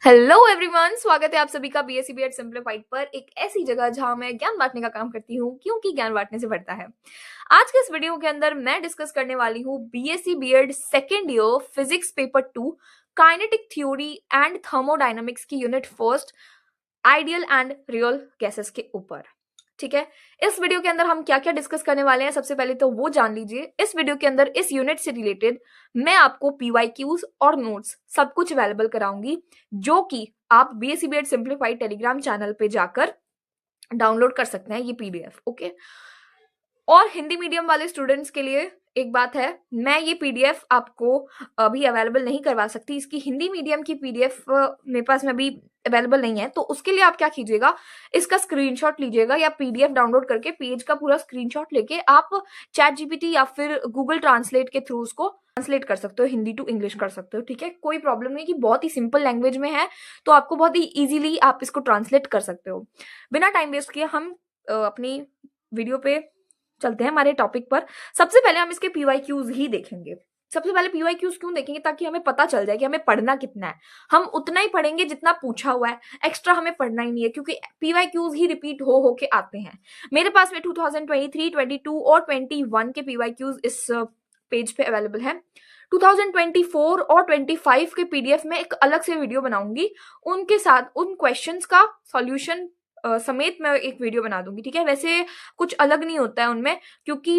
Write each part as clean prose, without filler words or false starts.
Hello everyone, स्वागत है आप सभी का बीएससी बीएड सिंप्लीफाइड पर, एक ऐसी जगह जहां मैं ज्ञान बांटने का काम करती हूं, क्योंकि ज्ञान बांटने से बढ़ता है। आज के इस वीडियो के अंदर मैं डिस्कस करने वाली हूं BSc BEd second year physics paper 2 kinetic theory and thermodynamics की unit first ideal and real gases के ऊपर। ठीक है, इस वीडियो के अंदर हम क्या क्या डिस्कस करने वाले हैं सबसे पहले तो वो जान लीजिए। इस वीडियो के अंदर इस यूनिट से रिलेटेड मैं आपको पीवाईक्यूज और नोट्स सब कुछ अवेलेबल कराऊंगी, जो कि आप BSc BEd simplified Telegram channel पे जाकर डाउनलोड कर सकते हैं ये पीडीएफ। ओके, और हिंदी मीडियम वाले स्टूडेंट्स के लिए एक बात है, मैं ये पीडीएफ आपको अभी अवेलेबल नहीं करवा सकती। इसकी हिंदी मीडियम की पीडीएफ मेरे पास में अभी अवेलेबल नहीं है, तो उसके लिए आप क्या कीजिएगा, इसका स्क्रीनशॉट लीजिएगा या पीडीएफ डाउनलोड करके पेज का पूरा स्क्रीनशॉट लेके आप चैट जीपीटी या फिर गूगल ट्रांसलेट के थ्रू उसको ट्रांसलेट कर सकते हो, हिंदी टू इंग्लिश कर सकते हो। ठीक है, कोई प्रॉब्लम नहीं कि बहुत ही सिंपल लैंग्वेज में है, तो आपको बहुत ही इजीली आप इसको ट्रांसलेट कर सकते हो। बिना टाइम वेस्ट किए हम अपनी वीडियो पे चलते हैं, हमारे टॉपिक पर। सबसे पहले हम इसके पीवाईक्यूज ही देखेंगे। सबसे पहले पीवाईक्यूज क्यों देखेंगे, ताकि हमें पता चल जाए कि हमें पढ़ना कितना है। हम उतना ही पढ़ेंगे जितना पूछा हुआ है, एक्स्ट्रा हमें पढ़ना ही नहीं है, क्योंकि पीवाईक्यूज ही रिपीट हो के आते हैं। मेरे पास में 2023, 22 और 21 के पीवाईक्यूज इस पेज पे अवेलेबल है। 2024 और 25 के पीडीएफ में एक अलग से वीडियो बनाऊंगी, उनके साथ उन क्वेश्चंस का सॉल्यूशन समेत मैं एक वीडियो बना दूंगी। ठीक है, वैसे कुछ अलग नहीं होता है उनमें, क्योंकि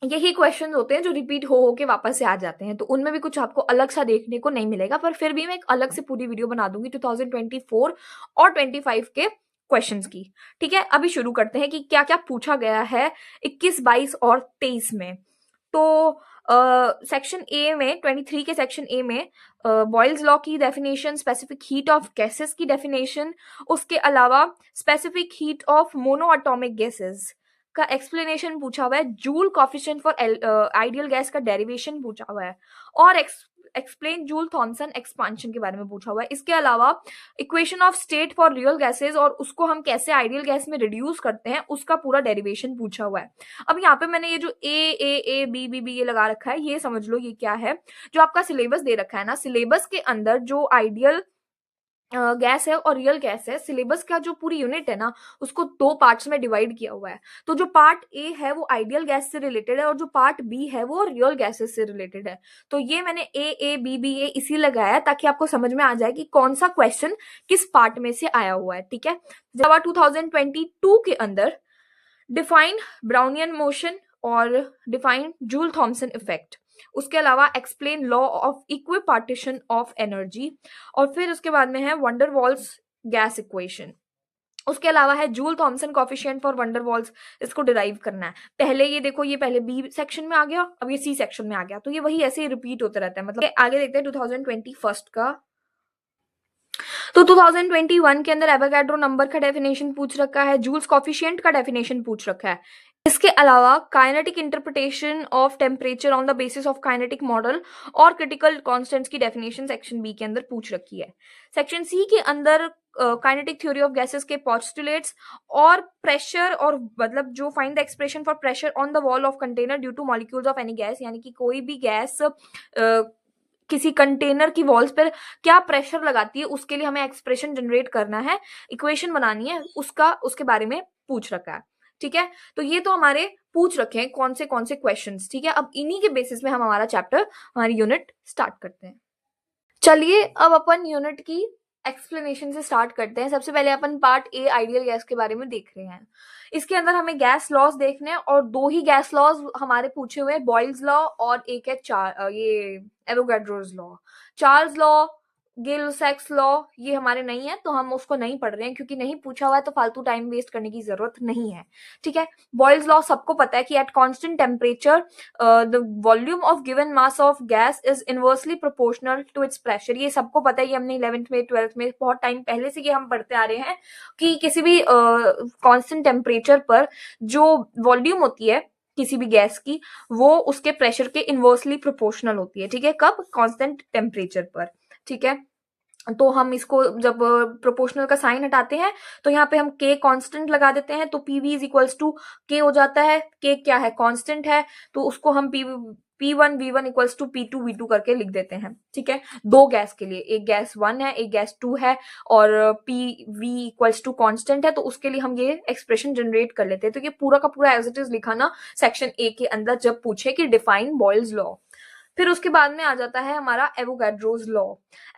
यही क्वेश्चंस होते हैं जो रिपीट हो के वापस से आ जाते हैं, तो उनमें भी कुछ आपको अलग सा देखने को नहीं मिलेगा, पर फिर भी मैं एक अलग से पूरी वीडियो बना दूंगी 2024 और 25 के क्वेश्चंस की। ठीक है, अभी शुरू करते हैं कि क्या क्या पूछा गया है 21, 22 और 23 में। तो सेक्शन ए में 23 के सेक्शन ए में बॉयल्स लॉ की definition, specific heat of gases की डेफिनेशन, उसके अलावा specific heat of mono atomic gases का एक्सप्लेनेशन पूछा हुआ है, joule coefficient for ideal gas का डेरिवेशन पूछा हुआ है, और एक्सप्लेन जूल थॉमसन एक्सपांशन के बारे में पूछा हुआ है। इसके अलावा equation of state for real gases और उसको हम कैसे आइडियल गैस में रिड्यूस करते हैं उसका पूरा डेरिवेशन पूछा हुआ है। अब यहाँ पे मैंने ये जो ए बी बी बी ये लगा रखा है, ये समझ लो ये क्या है। जो आपका सिलेबस दे रखा है ना, सिलेबस के अंदर जो आइडियल गैस है और रियल गैस है, सिलेबस का जो पूरी यूनिट है ना, उसको दो पार्ट्स में डिवाइड किया हुआ है। तो जो पार्ट ए है वो आइडियल गैस से रिलेटेड है, और जो पार्ट बी है वो रियल गैसेस से रिलेटेड है। तो ये मैंने ए बी बी ए इसी लगाया है, ताकि आपको समझ में आ जाए कि कौन सा क्वेश्चन किस पार्ट में से आया हुआ है। ठीक है, जब 2022 के अंदर डिफाइन ब्राउनियन मोशन और डिफाइन जूल थॉमसन इफेक्ट, उसके अलावा explain law of equipartition of energy, और फिर उसके बाद में है वंडर वॉल्स गैस इक्वेशन। उसके अलावा है Joule Thomson coefficient for van der Waals, इसको डिराइव करना है। पहले ये देखो, ये पहले बी सेक्शन में आ गया, अब ये सी सेक्शन में आ गया, तो ये वही ऐसे ही रिपीट होता रहता है। मतलब आगे देखते हैं 2021 का। तो 2021 के अंदर एवोगाड्रो नंबर का डेफिनेशन पूछ रखा है, जूल्स कॉफिशिएंट का डेफिनेशन पूछ रखा है। इसके अलावा kinetic interpretation of temperature on the basis of kinetic model और क्रिटिकल कांस्टेंट्स की डेफिनेशन सेक्शन बी के अंदर पूछ रखी है। सेक्शन सी के अंदर काइनेटिक थ्योरी ऑफ गैसेस के पोस्टुलेट्स और प्रेशर, और मतलब जो find the expression for pressure on the wall of container due two molecules of any gas, यानी कि कोई भी गैस किसी कंटेनर की वॉल्स पर क्या प्रेशर लगाती है, उसके लिए हमें एक्सप्रेशन जनरेट करना है, इक्वेशन बनानी है, उसके बारे में पूछ रखा है। ठीक है, तो ये तो हमारे पूछ रखे हैं कौन से क्वेश्चंस। ठीक है, अब इन्हीं के बेसिस में हम हमारा चैप्टर, हमारी यूनिट स्टार्ट करते हैं। चलिए, अब अपन यूनिट की एक्सप्लेनेशन से स्टार्ट करते हैं। सबसे पहले अपन पार्ट ए आइडियल गैस के बारे में देख रहे हैं। इसके अंदर हमें गैस लॉज देखने हैं, और दो ही गैस लॉज हमारे पूछे हुए हैं, बॉयल्स लॉ और एक है ये Avogadro's law. Charles law, Gay-Lussac's law ये हमारे नहीं है, तो हम उसको नहीं पढ़ रहे हैं, क्योंकि नहीं पूछा हुआ है, तो फालतू टाइम वेस्ट करने की जरूरत नहीं है। ठीक है, बॉयल्स लॉ सबको पता है कि at constant temperature the volume of given mass of gas is inversely proportional to its pressure. ये सबको पता है, ये हमने 11th में 12th में बहुत टाइम पहले से ये हम पढ़ते आ रहे हैं कि किसी भी कांस्टेंट टेम्परेचर पर जो वॉल्यूम होती है किसी भी गैस की, वो उसके प्रेशर के इनवर्सली प्रोपोर्शनल होती है। ठीक है, कब? कांस्टेंट टेम्परेचर पर। ठीक है, तो हम इसको जब प्रोपोर्शनल का साइन हटाते हैं, तो यहाँ पे हम k कांस्टेंट लगा देते हैं, तो pv is equals to k हो जाता है। k क्या है? कांस्टेंट है, तो उसको हम P1 V1 equals to P2 V2 करके लिख देते हैं, ठीक है। दो गैस के लिए, एक गैस 1 है, एक गैस 2 है, और PV इक्वल्स टू कांस्टेंट है, तो उसके लिए हम ये एक्सप्रेशन जनरेट कर लेते हैं। तो ये पूरा का पूरा एज इट इज लिखा ना सेक्शन ए के अंदर जब पूछे कि डिफाइन बॉयल्स लॉ। फिर उसके बाद में आ जाता है हमारा एवोगाड्रोज लॉ।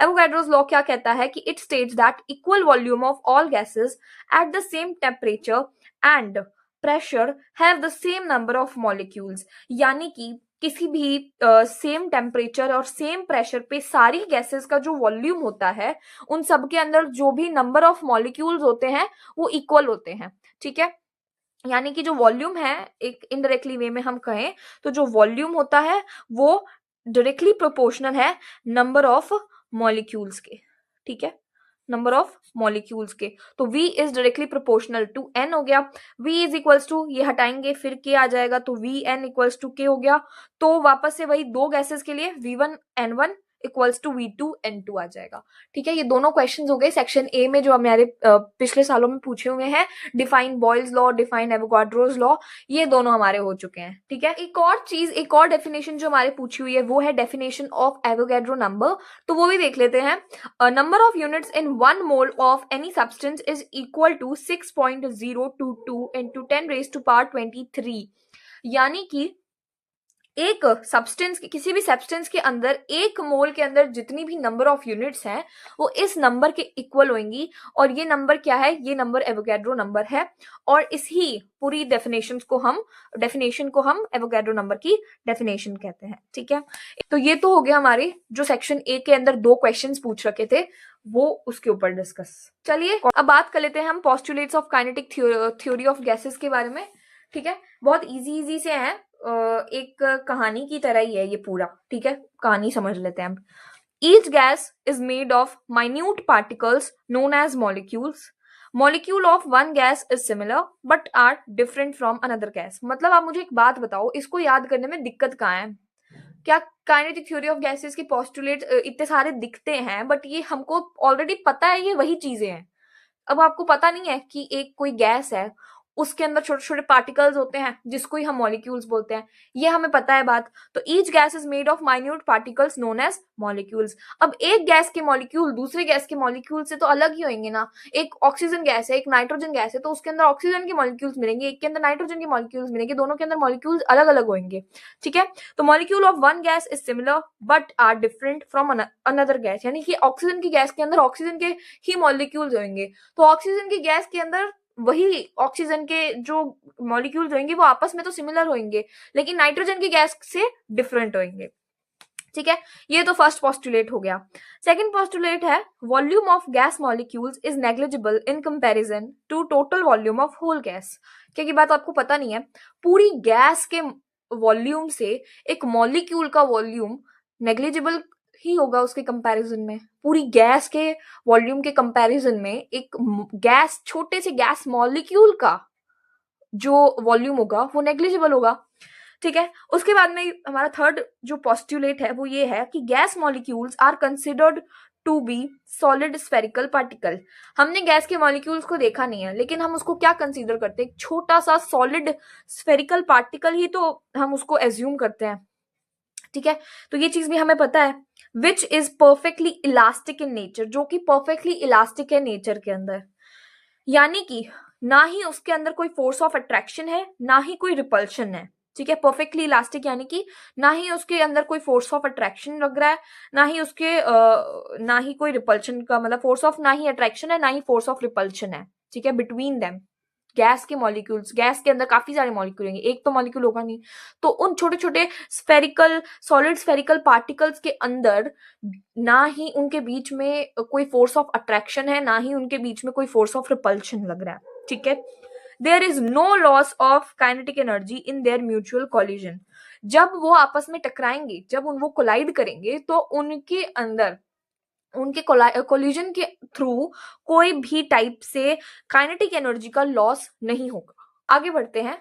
एवोगाड्रोज लॉ क्या कहता है कि it states that equal volume of all gases at the same temperature and pressure have the same number of molecules. यानी कि किसी भी सेम टेम्परेचर और सेम प्रेशर पे सारी गैसेस का जो वॉल्यूम होता है, उन सब के अंदर जो भी नंबर ऑफ मॉलिक्यूल्स होते हैं वो इक्वल होते हैं, ठीक है। यानी कि जो वॉल्यूम है, एक इनडायरेक्टली वे में हम कहें तो जो वॉल्यूम होता है वो डायरेक्टली प्रोपोर्शनल है नंबर ऑफ मॉलिक्यूल्स के, ठीक है, नंबर ऑफ मॉलिक्यूल्स के। तो V is directly proportional to N हो गया। V इज इक्वल्स टू, ये हटाएंगे फिर K आ जाएगा, तो VN इक्वल्स टू K हो गया। तो वापस से वही दो गैसेस के लिए V1N1 इक्वल्स टू V2N2 आ जाएगा, ठीक है। ये दोनों क्वेश्चंस हो गए सेक्शन ए में जो हमारे पिछले सालों में पूछे हुए हैं। Define Boyle's law, define Avogadro's law, ये दोनों हमारे हो चुके हैं, ठीक है। एक और चीज, एक और डेफिनेशन जो हमारे पूछी हुई है वो है डेफिनेशन ऑफ एवोगाड्रो नंबर। तो वो भी देख लेते हैं। Number of units in 1 mole of any substance is equal to 6.022 into 10⁻23। यानी कि एक सब्सटेंस, किसी भी सब्सटेंस के अंदर एक मोल के अंदर जितनी भी नंबर ऑफ यूनिट्स हैं वो इस नंबर के इक्वल होंगी। और ये नंबर क्या है? ये नंबर एवोगाड्रो नंबर है। और इसी पूरी डेफिनेशन को हम एवोगाड्रो नंबर की डेफिनेशन कहते हैं, ठीक है। तो ये तो हो गया हमारे जो सेक्शन ए के अंदर दो क्वेश्चंस पूछ रखे थे वो उसके ऊपर डिस्कस। चलिए अब बात कर लेते हैं हम postulates of kinetic theory of gases के बारे में, ठीक है। बहुत इजी से है, एक कहानी की तरह ही है ये पूरा, ठीक है। कहानी समझ लेते हैं हम। Each gas is made of minute particles known as molecules. Molecule of one gas is similar but are different from another gas. मतलब आप मुझे एक बात बताओ, इसको याद करने में दिक्कत कहाँ है? क्या काइनेटिक थ्योरी ऑफ गैसेस की पोस्टुलेट इतने सारे दिखते हैं बट ये हमको ऑलरेडी पता है ये वही चीजें हैं। अब आपको पता नहीं है कि एक कोई गैस है, उसके अंदर छोटे छोटे पार्टिकल्स होते हैं जिसको ही हम मॉलिक्यूल्स बोलते हैं, ये हमें पता है बात। तो each gas is made of minute particles known as molecules. अब एक गैस के मॉलिक्यूल दूसरे गैस के मॉलिक्यूल से तो अलग ही होंगे ना। एक ऑक्सीजन गैस है, एक नाइट्रोजन गैस है, तो उसके अंदर ऑक्सीजन के मॉलिक्यूल्स मिलेंगे, एक के अंदर नाइट्रोजन के मॉलिक्यूल्स मिलेंगे, दोनों के अंदर मॉलिक्यूल्स अलग अलग होंगे, ठीक है। तो molecule of one gas is similar but are different from another gas. यानी कि ऑक्सीजन की गैस के अंदर ऑक्सीजन के ही मॉलिक्यूल्स होंगे, तो ऑक्सीजन की गैस के अंदर वही ऑक्सीजन के जो मॉलिक्यूल्स होंगे वो आपस में तो सिमिलर होंगे, लेकिन नाइट्रोजन की गैस से डिफरेंट होंगे, ठीक है। ये तो फर्स्ट पोस्टुलेट हो गया। सेकंड पोस्टुलेट है volume of gas molecules is negligible in comparison to total volume of whole gas. क्या की बात आपको पता नहीं है? पूरी गैस के वॉल्यूम से एक मॉलिक्यूल का वॉल्यूम नेग्लिजिबल ही होगा उसके कंपैरिजन में। पूरी गैस के वॉल्यूम के कंपैरिजन में एक गैस, छोटे से गैस मॉलिक्यूल का जो वॉल्यूम होगा वो नेग्लिजिबल होगा, ठीक है। उसके बाद में हमारा थर्ड जो पोस्टुलेट है वो ये है कि gas molecules are considered to be solid spherical particle. हमने गैस के मॉलिक्यूल्स को देखा नहीं है, लेकिन हम उसको क्या कंसीडर करते हैं? एक छोटा सा सॉलिड स्फेरिकल पार्टिकल ही तो हम उसको एज्यूम करते हैं, ठीक है। तो ये चीज भी हमें पता है। Which is perfectly elastic in nature, जो कि परफेक्टली इलास्टिक है नेचर के अंदर। यानी कि ना ही उसके अंदर कोई फोर्स ऑफ अट्रैक्शन है ना ही कोई रिपल्शन है, ठीक है। परफेक्टली इलास्टिक यानी कि ना ही उसके अंदर कोई फोर्स ऑफ अट्रैक्शन लग रहा है, ना ही उसके ना ही कोई रिपल्शन का मतलब फोर्स ऑफ, ना ही अट्रैक्शन है ना ही फोर्स ऑफ रिपल्शन है, ठीक है। बिटवीन देम गैस के मॉलिक्यूल्स, गैस के अंदर काफी सारे मॉलिक्यूल होंगे, एक तो मॉलिक्यूल होगा नहीं, तो उन छोटे छोटे स्फेरिकल, सॉलिड स्फेरिकल पार्टिकल्स के अंदर ना ही उनके बीच में कोई फोर्स ऑफ अट्रैक्शन है ना ही उनके बीच में कोई फोर्स ऑफ रिपल्शन लग रहा है, ठीक है। There is no loss of kinetic energy in their mutual collision. जब वो आपस में टकराएंगे, जब वो कोलाइड करेंगे, तो उनके अंदर, उनके कोलिजन के थ्रू कोई भी टाइप से काइनेटिक एनर्जी का लॉस नहीं होगा। आगे बढ़ते हैं,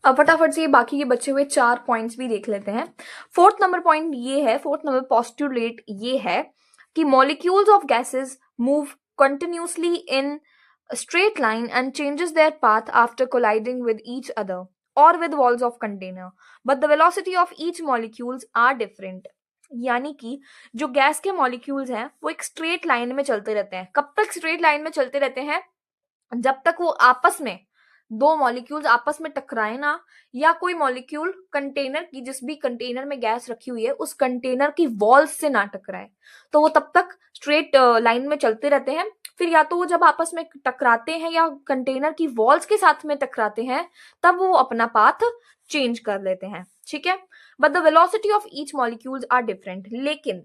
अब फटाफट से बाकी के बचे हुए 4 पॉइंट्स भी देख लेते हैं। फोर्थ नंबर पॉइंट ये है, फोर्थ नंबर पोस्टुलेट ये है कि molecules of gases move continuously in straight line and changes their path after colliding with each other. or with walls of container, but the velocity of each molecules are different. यानी कि जो gas के molecules हैं वो एक straight line में चलते रहते हैं। कब तक स्ट्रेट लाइन में चलते रहते हैं? जब तक वो आपस में दो मॉलिक्यूल्स आपस में टकराए ना, या कोई मॉलिक्यूल कंटेनर की, जिस भी कंटेनर में गैस रखी हुई है उस कंटेनर की वॉल्स से ना टकराए, तो वो तब तक स्ट्रेट लाइन में चलते रहते हैं। फिर या तो वो जब आपस में टकराते हैं या कंटेनर की वॉल्स के साथ में टकराते हैं, तब वो अपना पाथ चेंज कर लेते हैं, ठीक है। But the velocity of each molecules are different, लेकिन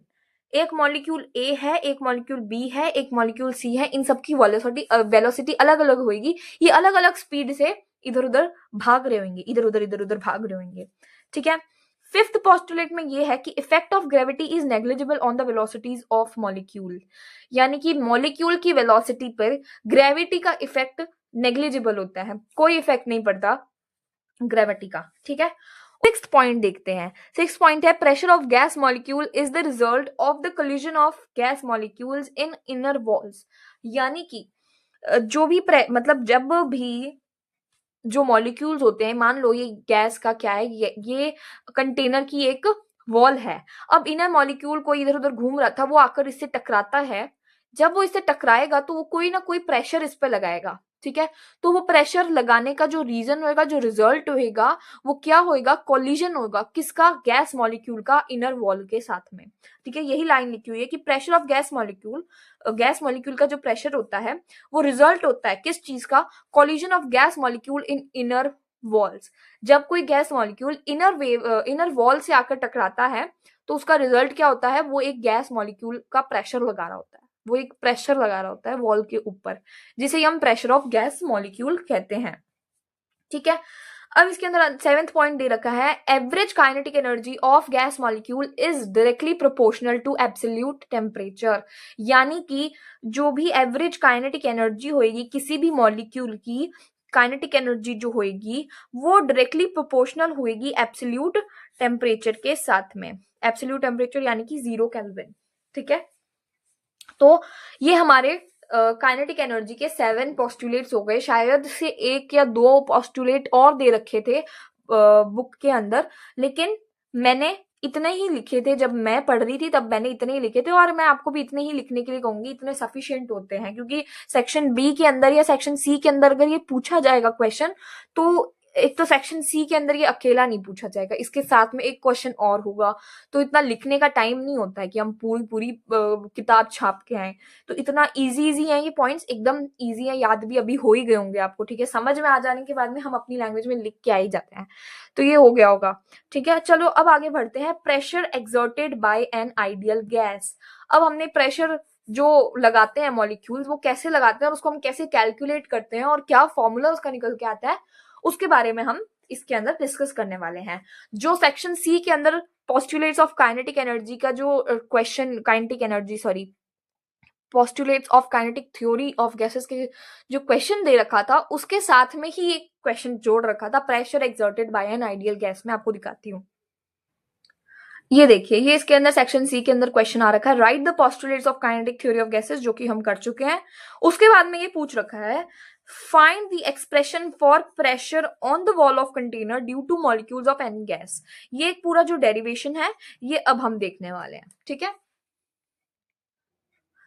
एक मॉलिक्यूल ए है, एक मॉलिक्यूल बी है, एक मॉलिक्यूल सी है, इन सबकी वेलोसिटी अलग अलग होगी। ये अलग अलग स्पीड से इधर उधर भाग रहे होंगे, इधर उधर भाग रहे होंगे, ठीक है। फिफ्थ पोस्टुलेट में ये है कि effect of gravity is negligible on the velocities of molecule, यानी कि मॉलिक्यूल की वेलोसिटी पर ग्रेविटी का इफेक्ट नेग्लिजिबल होता है, कोई इफेक्ट नहीं पड़ता ग्रेविटी का, ठीक है। सिक्स्थ पॉइंट देखते हैं। सिक्स्थ पॉइंट है pressure of gas molecule is the result of the collision of gas molecules in inner walls, यानी कि जो भी मतलब जब भी जो मॉलिक्यूल्स होते हैं, मान लो ये गैस का क्या है, ये कंटेनर की एक वॉल है। अब इनर मॉलिक्यूल कोई इधर उधर घूम रहा था, वो आकर इससे टकराता है। जब वो इससे टकराएगा तो वो कोई ना कोई प्रेशर इस पे लगाएगा, ठीक है। तो वो प्रेशर लगाने का जो रीजन होएगा, जो रिजल्ट होएगा, वो क्या होएगा? कोलिजन होगा। किसका? गैस मॉलिक्यूल का इनर वॉल के साथ में, ठीक है। यही लाइन लिखी हुई है कि प्रेशर ऑफ गैस मॉलिक्यूल का जो प्रेशर होता है वो रिजल्ट होता है किस चीज का? Collision of gas molecule in inner walls. जब कोई गैस मॉलिक्यूल इनर वॉल से आकर टकराता है तो उसका रिजल्ट क्या होता है? वो एक गैस मॉलिक्यूल का प्रेशर लगा रहा होता है, वो एक प्रेशर लगा रहा होता है वॉल के ऊपर, जिसे हम प्रेशर ऑफ गैस मॉलिक्यूल कहते हैं, ठीक है। अब इसके अंदर सेवेंथ पॉइंट दे रखा है average kinetic energy of gas molecule is directly proportional to absolute temperature, यानी कि जो भी एवरेज काइनेटिक एनर्जी होगी किसी भी मॉलिक्यूल की, काइनेटिक एनर्जी जो होगी वो डायरेक्टली प्रोपोर्शनल होगी एब्सोल्यूट टेम्परेचर के साथ में। एब्सोल्यूट टेम्परेचर यानी कि 0 केल्विन, ठीक है। तो ये हमारे काइनेटिक एनर्जी के 7 पोस्टुलेट्स हो गए। शायद से 1 या 2 पोस्टुलेट और दे रखे थे बुक के अंदर, लेकिन मैंने इतने ही लिखे थे। जब मैं पढ़ रही थी तब मैंने इतने ही लिखे थे, और मैं आपको भी इतने ही लिखने के लिए कहूंगी, इतने सफिशिएंट होते हैं। क्योंकि सेक्शन बी के अंदर या सेक्शन सी के अंदर अगर ये पूछा जाएगा क्वेश्चन, तो एक तो सेक्शन सी के अंदर ये अकेला नहीं पूछा जाएगा, इसके साथ में एक क्वेश्चन और होगा। तो इतना लिखने का टाइम नहीं होता है कि हम पूरी पूरी किताब छाप के आए। तो इतना इजी है ये पॉइंट्स, एकदम इजी है, याद भी अभी हो ही गए होंगे आपको, ठीक है। समझ में आ जाने के बाद में हम अपनी लैंग्वेज में लिख के आ ही जाते हैं। तो ये हो गया होगा, ठीक है। चलो अब आगे बढ़ते हैं। Pressure exerted bye an ideal gas. अब हमने प्रेशर जो लगाते हैं मॉलिक्यूल्स, वो कैसे लगाते हैं और उसको हम कैसे कैलकुलेट करते हैं और क्या फॉर्मूला उसका निकल के आता है, उसके बारे में हम इसके अंदर डिस्कस करने वाले हैं। जो सेक्शन सी के अंदर पोस्टुलेट्स ऑफ काइनेटिक एनर्जी का जो question, postulates of kinetic theory of gases के जो क्वेश्चन दे रखा था, उसके साथ में ही एक क्वेश्चन जोड़ रखा था, pressure exerted bye an ideal gas. मैं आपको दिखाती हूँ। ये देखिए, ये इसके अंदर सेक्शन सी के अंदर क्वेश्चन आ रखा है, right the postulates of kinetic theory of gases, जो कि हम कर चुके हैं। उसके बाद में ये पूछ रखा है find the expression for pressure on the wall of container due two molecules of any gas. ये एक पूरा जो डेरिवेशन है ये अब हम देखने वाले हैं, ठीक है।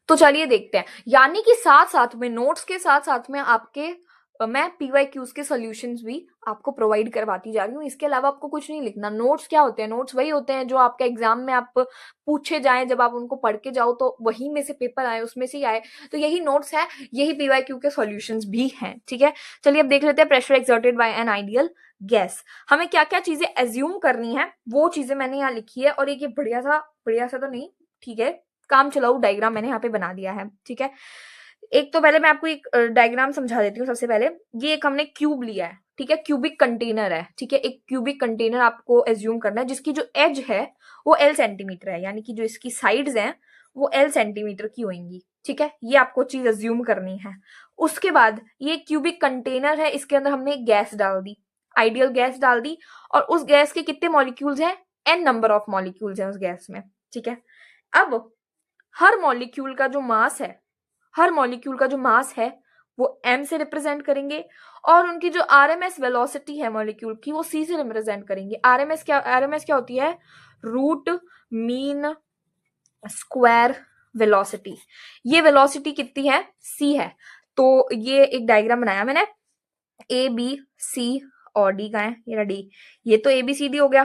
तो चलिए देखते हैं। यानी कि साथ साथ में नोट्स के साथ साथ में आपके मैं पीवाईक्यूज के सॉल्यूशंस भी आपको प्रोवाइड करवाती जा रही हूँ। इसके अलावा आपको कुछ नहीं लिखना। नोट्स क्या होते हैं? नोट्स वही होते हैं जो आपके एग्जाम में आप पूछे जाएं, जब आप उनको पढ़ के जाओ तो वही में से पेपर आए, उसमें से ही आए। तो यही नोट्स है, यही पीवाईक्यू के सॉल्यूशंस भी हैं, ठीक है। चलिए अब देख लेते हैं pressure exerted bye an ideal gas. हमें क्या क्या चीजें एज्यूम करनी है वो चीजें मैंने यहाँ लिखी है। और एक ये बढ़िया सा तो नहीं, ठीक है, काम चलाऊ डायग्राम मैंने यहाँ पे बना दिया है, ठीक है। एक तो पहले मैं आपको एक डायग्राम समझा देती हूँ। सबसे पहले ये एक हमने क्यूब लिया है, ठीक है, क्यूबिक कंटेनर है, ठीक है। एक क्यूबिक कंटेनर आपको एज्यूम करना है जिसकी जो एज है वो L सेंटीमीटर है, यानी कि जो इसकी साइड्स हैं वो L सेंटीमीटर की होंगी, ठीक है। ये आपको चीज एज्यूम करनी है। उसके बाद ये क्यूबिक कंटेनर है, इसके अंदर हमने गैस डाल दी, आइडियल गैस डाल दी, और उस गैस के कितने मॉलिक्यूल्स हैं? n नंबर ऑफ मॉलिक्यूल्स हैं उस गैस में, ठीक है। अब हर मॉलिक्यूल का जो मास है वो m से रिप्रेजेंट करेंगे, और उनकी जो आरएमएस वेलोसिटी है मॉलिक्यूल की वो c से रिप्रेजेंट करेंगे। आरएमएस क्या होती है? Root mean square velocity. ये वेलोसिटी कितनी है? c है। तो ये एक डायग्राम बनाया मैंने, ए बी सी और डी का है, ये डी, ये तो ए बी सी डी हो गया,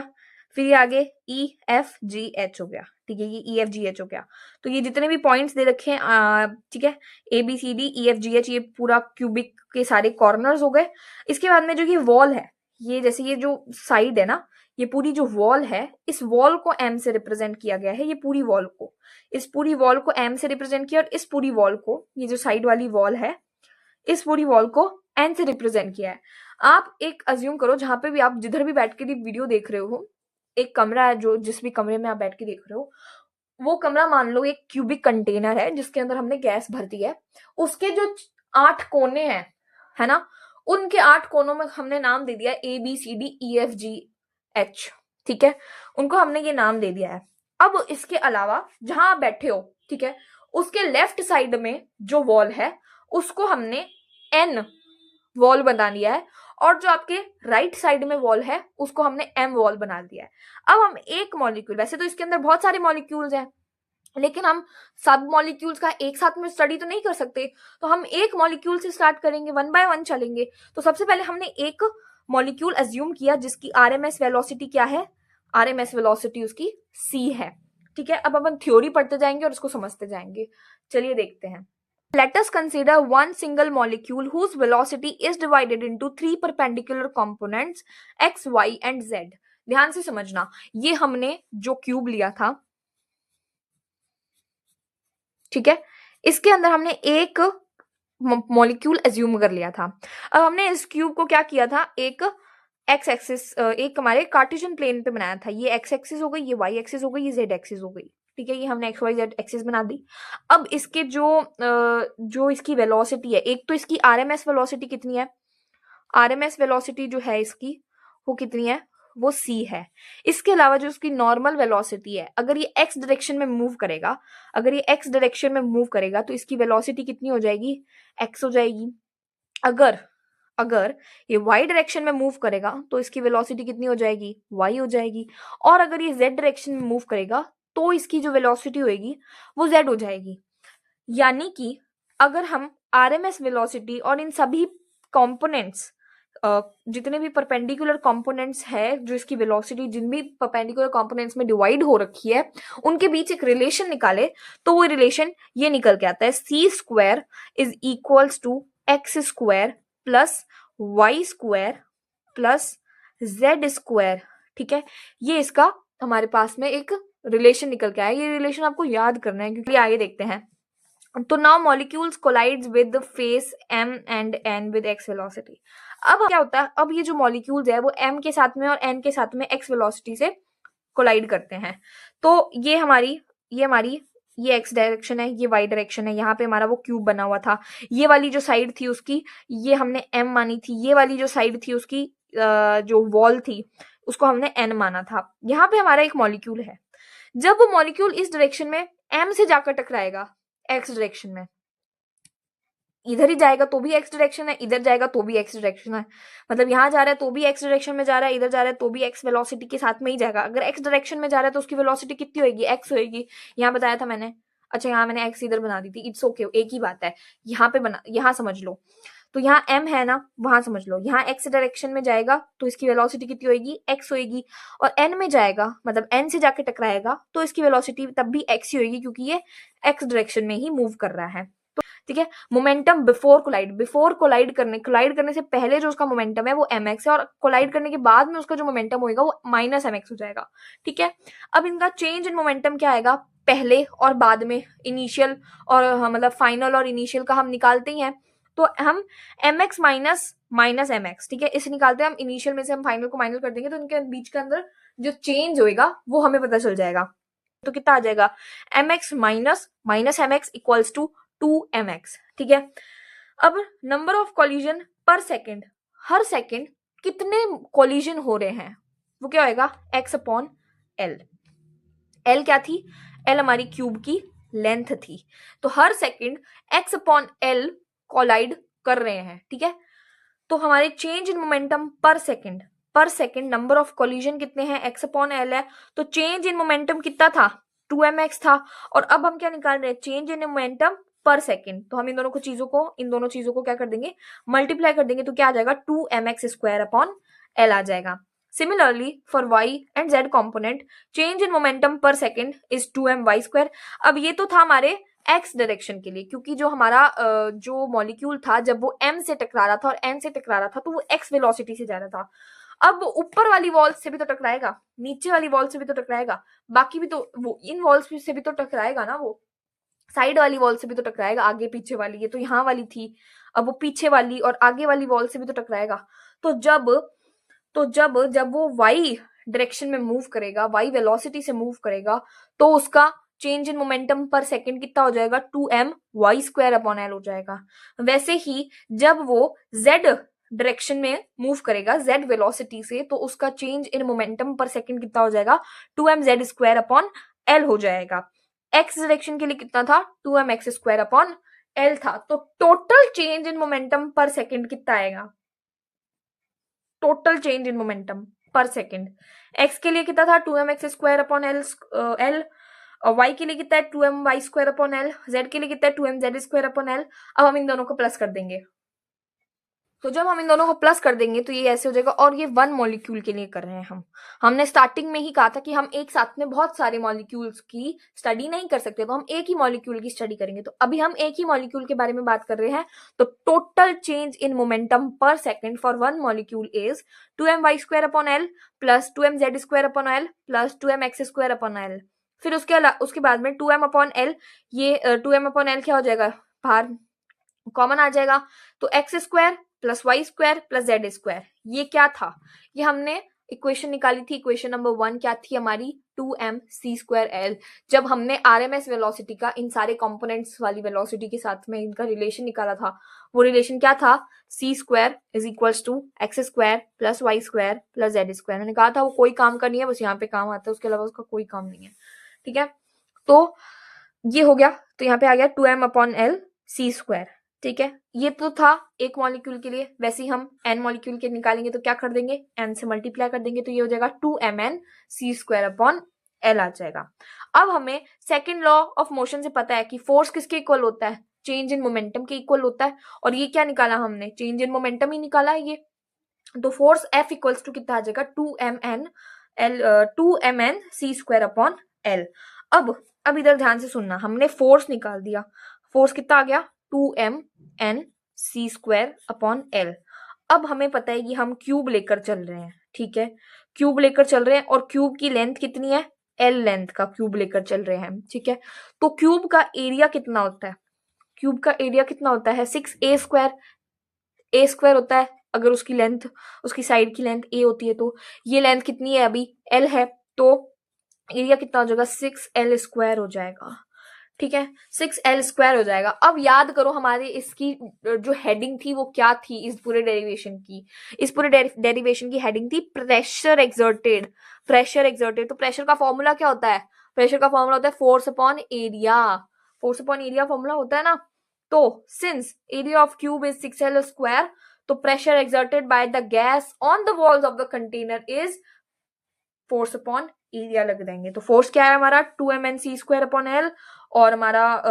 फिर ये आगे ई एफ जी एच हो गया, ठीक है, ये ई एफ जी एच हो गया। तो ये जितने भी पॉइंट्स दे रखे हैं, ठीक है, A B C D E F G H, ये पूरा क्यूबिक के सारे कॉर्नर्स हो गए। इसके बाद में जो ये वॉल है, ये जैसे ये जो साइड है ना, ये पूरी जो वॉल है, इस वॉल को एम से रिप्रेजेंट किया गया है। ये पूरी वॉल को, इस पूरी वॉल को एम से रिप्रेजेंट किया, और इस पूरी वॉल को, ये जो साइड वाली वॉल है, इस पूरी वॉल को एन से रिप्रेजेंट किया है। आप एक अज्यूम करो, जहां पे भी आप जिधर भी बैठ के वीडियो देख रहे हो, एक कमरा है, जो जिस भी कमरे में आप बैठ के देख रहे हो, वो कमरा मान लो एक क्यूबिक कंटेनर है जिसके अंदर हमने गैस भर दी है। उसके जो 8 कोने हैं, है ना, उनके 8 कोनों में हमने नाम दे दिया A B C D E F G H, ठीक है, उनको हमने ये नाम दे दिया है। अब इसके अलावा जहां आप बैठे हो, ठीक है, उसके लेफ्ट साइड में जो वॉल है उसको हमने एन वॉल बना लिया है, और जो आपके राइट साइड में वॉल है उसको हमने एम वॉल बना दिया है। अब हम एक मॉलिक्यूल, वैसे तो इसके अंदर बहुत सारे मॉलिक्यूल्स हैं, लेकिन हम सब मॉलिक्यूल्स का एक साथ में स्टडी तो नहीं कर सकते, तो हम एक मॉलिक्यूल से स्टार्ट करेंगे, वन बाय वन चलेंगे। तो सबसे पहले हमने एक मॉलिक्यूल अज्यूम किया जिसकी आरएमएस वेलोसिटी क्या है? आरएमएस वेलोसिटी उसकी सी है, ठीक है। अब अपन थ्योरी पढ़ते जाएंगे और इसको समझते जाएंगे। चलिए देखते हैं। Let us consider one single molecule whose velocity is divided into 3 perpendicular components x, y and z. ध्यान से समझना, ये हमने जो क्यूब लिया था, ठीक है, इसके अंदर हमने एक मॉलिक्यूल एज्यूम कर लिया था। अब हमने इस क्यूब को क्या किया था? एक एक्स एक्सिस, एक हमारे कार्टेशियन प्लेन पे बनाया था। ये एक्स एक्सिस हो गई, ये वाई एक्सिस हो गई, ये जेड एक्सिस हो गई, ठीक है, ये हमने एक्स वाई जेड एक्सिस बना दी। अब इसके जो इसकी वेलोसिटी है, एक तो इसकी आरएमएस वेलोसिटी कितनी है? आरएमएस वेलोसिटी जो है इसकी, वो कितनी है? वो c है। इसके अलावा जो उसकी नॉर्मल वेलोसिटी है, अगर ये x डायरेक्शन में मूव करेगा, अगर ये x डायरेक्शन में मूव करेगा तो इसकी वेलोसिटी कितनी हो जाएगी? x हो जाएगी। अगर अगर ये y डायरेक्शन में मूव करेगा तो इसकी वेलोसिटी कितनी हो जाएगी? y हो जाएगी। और अगर ये z डायरेक्शन में मूव करेगा तो इसकी जो वेलोसिटी होगी वो z हो जाएगी। यानी कि अगर हम आरएमएस वेलोसिटी और इन सभी कंपोनेंट्स, जितने भी परपेंडिकुलर कंपोनेंट्स है, जो इसकी वेलोसिटी जिन भी परपेंडिकुलर कंपोनेंट्स में डिवाइड हो रखी है, उनके बीच एक रिलेशन निकाले, तो वो रिलेशन ये निकल के आता है, C square is equals to x square plus Y square plus Z square, ठीक है। ये इसका हमारे पास में एक रिलेशन निकल के आया। ये रिलेशन आपको याद करना है, क्योंकि आगे देखते हैं। तो now molecules collides with face m and n with x velocity. अब क्या होता है? अब ये जो मॉलिक्यूल्स है वो m के साथ में और n के साथ में x वेलोसिटी से कोलाइड करते हैं। तो ये हमारी ये x डायरेक्शन है, ये y डायरेक्शन है, यहाँ पे हमारा वो क्यूब बना हुआ था। ये वाली जो साइड थी उसकी, ये हमने m मानी थी। ये वाली जो साइड थी उसकी, जो वॉल थी, उसको हमने n माना था। यहाँ पे हमारा एक मॉलिक्यूल है। जब वो मॉलिक्यूल इस डायरेक्शन में m से जाकर टकराएगा, x डायरेक्शन में, इधर ही जाएगा तो भी x डायरेक्शन है, इधर जाएगा तो भी x डायरेक्शन है, मतलब यहाँ जा रहा है तो भी x डायरेक्शन में जा रहा है, इधर जा रहा है तो भी x वेलोसिटी के साथ में ही जाएगा। अगर x डायरेक्शन में जा रहा है तो उसकी वेलोसिटी कितनी होगी? x होगी। यहाँ बताया था मैंने, अच्छा यहाँ मैंने x इधर बना दी थी, इट्स ओके, एक ही बात है। यहाँ पे बना, यहाँ समझ लो, तो यहाँ m है ना, वहां समझ लो, यहाँ x डायरेक्शन में जाएगा तो इसकी वेलोसिटी कितनी होगी? x होगी। और n में जाएगा, मतलब n से जाके टकराएगा, तो इसकी वेलोसिटी तब भी x ही होगी, क्योंकि ये x डायरेक्शन में ही मूव कर रहा है। तो ठीक है, मोमेंटम बिफोर कोलाइड करने से पहले जो उसका मोमेंटम है वो mx है, और कोलाइड करने के बाद में उसका जो मोमेंटम होगा वो माइनस mx हो जाएगा, ठीक है। अब इनका चेंज इन मोमेंटम क्या आएगा? पहले और बाद में, इनिशियल और मतलब फाइनल और इनिशियल का हम निकालते ही हैं, तो हम mx माइनस mx, ठीक है, इसे निकालते हैं हम। इनिशियल में से हम फाइनल को माइनस कर देंगे तो इनके बीच के अंदर जो चेंज होएगा वो हमें पता चल जाएगा। तो कितना आ जाएगा? mx minus mx equals to 2mx, ठीक है। अब number of collision per second, हर सेकेंड कितने कॉलिजन हो रहे हैं, वो क्या होएगा? x upon l। l क्या थी? l हमारी क्यूब की लेंथ थी, तो हर second x upon l collide कर रहे हैं, ठीक है। तो हमारे चेंज इन मोमेंटम पर सेकेंड नंबर ऑफ कोलिजन कितने हैं, x अपॉन एल है, तो चेंज इन मोमेंटम कितना था, 2mx था। और अब हम क्या निकाल रहे हैं, चेंज इन मोमेंटम पर सेकेंड। तो हम इन दोनों चीजों को क्या कर देंगे, मल्टीप्लाई कर देंगे, तो क्या आ जाएगा, 2mx² अपॉन एल आ जाएगा। Similarly for y and z component, change in momentum पर सेकेंड इज 2my²। अब ये तो था हमारे एक्स डायरेक्शन के लिए, क्योंकि जो हमारा जो मॉलिक्यूल था जब वो m से टकरा रहा था और n से टकरा रहा था तो वो x वेलोसिटी से जा रहा था। अब ऊपर वाली वॉल से भी तो टकराएगा, नीचे वाली वॉल से भी तो टकराएगा, बाकी भी तो वो इन वॉल्स से भी तो टकराएगा ना, वो साइड वाली वॉल से भी तो टकराएगा, आगे पीछे वाली, ये तो यहाँ वाली थी, अब वो पीछे वाली और आगे वाली वॉल से भी तो टकराएगा। तो जब वो y डायरेक्शन में मूव करेगा, y वेलोसिटी से मूव करेगा, तो उसका चेंज इन मोमेंटम पर सेकेंड कितना हो जाएगा, 2my² अपॉन एल हो जाएगा। वैसे ही जब वो z डायरेक्शन में मूव करेगा, z वेलोसिटी से, तो उसका चेंज इन मोमेंटम पर सेकेंड कितना हो जाएगा, 2mz² अपॉन एल हो जाएगा। x डायरेक्शन के लिए कितना था, 2mx² अपॉन एल था। तो टोटल चेंज इन मोमेंटम पर सेकेंड कितना आएगा, टोटल चेंज इन मोमेंटम पर सेकेंड, x के लिए कितना था, 2mx² अपॉन एल, y के लिए कितना है, 2my² अपॉन एल, z के लिए कितना है, 2mz² अपॉन एल। अब हम इन दोनों को प्लस कर देंगे, तो जब हम इन दोनों को प्लस कर देंगे तो ये ऐसे हो जाएगा, और ये वन मॉलिक्यूल के लिए कर रहे हैं हमने स्टार्टिंग में ही कहा था कि हम एक साथ में बहुत सारे मॉलिक्यूल्स की स्टडी नहीं कर सकते, तो हम एक ही मॉलिक्यूल की स्टडी करेंगे। तो अभी हम एक ही मॉलिक्यूल के बारे में बात कर रहे हैं। तो टोटल चेंज इन मोमेंटम पर second for one molecule is 2my² upon L plus 2mz² upon L plus 2mx² upon L. फिर उसके बाद में 2m अपॉन एल, ये 2m अपॉन एल क्या हो जाएगा, बाहर कॉमन आ जाएगा, तो x² plus y² plus z²। ये क्या था, ये हमने इक्वेशन निकाली थी, इक्वेशन नंबर 1 क्या थी हमारी, 2mc²l। जब हमने RMS वेलोसिटी का इन सारे कंपोनेंट्स वाली वेलोसिटी के साथ में इनका रिलेशन निकाला था, वो रिलेशन क्या था, c² is equals to x² plus y² plus z²। मैंने कहा था वो कोई काम का नहीं है, बस यहाँ पे काम आता है, उसके अलावा उसका कोई काम नहीं है, ठीक है। तो ये हो गया, तो यहाँ पे आ गया 2m अपॉन एल c², ठीक है। ये तो था एक मॉलिक्यूल के लिए। वैसे ही हम n मॉलिक्यूल के निकालेंगे तो क्या कर देंगे, n से मल्टीप्लाई कर देंगे, तो ये हो जाएगा 2mn c² अपॉन एल आ जाएगा। अब हमें सेकेंड लॉ ऑफ मोशन से पता है कि फोर्स किसके इक्वल होता है, चेंज इन मोमेंटम के इक्वल होता है। और ये क्या निकाला हमने, चेंज इन मोमेंटम ही निकाला है ये। तो फोर्स F इक्वल्स टू कितना आ जाएगा, 2mn c² अपॉन एल। अब इधर ध्यान से सुनना, हमने फोर्स निकाल दिया, फोर्स कितना आ गया, 2mn c² अपॉन एल। अब हमें पता है कि हम क्यूब लेकर चल रहे हैं, ठीक है, क्यूब लेकर चल रहे हैं, और क्यूब की लेंथ कितनी है, एल लेंथ का क्यूब लेकर चल रहे हैं, ठीक है। तो क्यूब का एरिया कितना होता है, क्यूब का एरिया कितना होता है, 6a², a² होता है अगर उसकी लेंथ, उसकी साइड की लेंथ a होती है। तो ये लेंथ कितनी है, अभी l है, तो एरिया कितना हो जाएगा, 6l² हो जाएगा, ठीक है, 6l² हो जाएगा। अब याद करो हमारे इसकी जो हेडिंग थी वो क्या थी, इस पूरे डेरिवेशन की, डेरिवेशन की हेडिंग थी प्रेशर एक्सर्टेड, प्रेशर एक्सर्टेड। तो प्रेशर का फॉर्मूला क्या होता है, प्रेशर का फॉर्मूला होता है force upon area, force upon area formula होता है ना। तो since area of cube is 6l², तो pressure exerted by the gas on the walls of the container is force upon area लग देंगे। तो फोर्स क्या है हमारा, 2mn c² अपॉन एल, और हमारा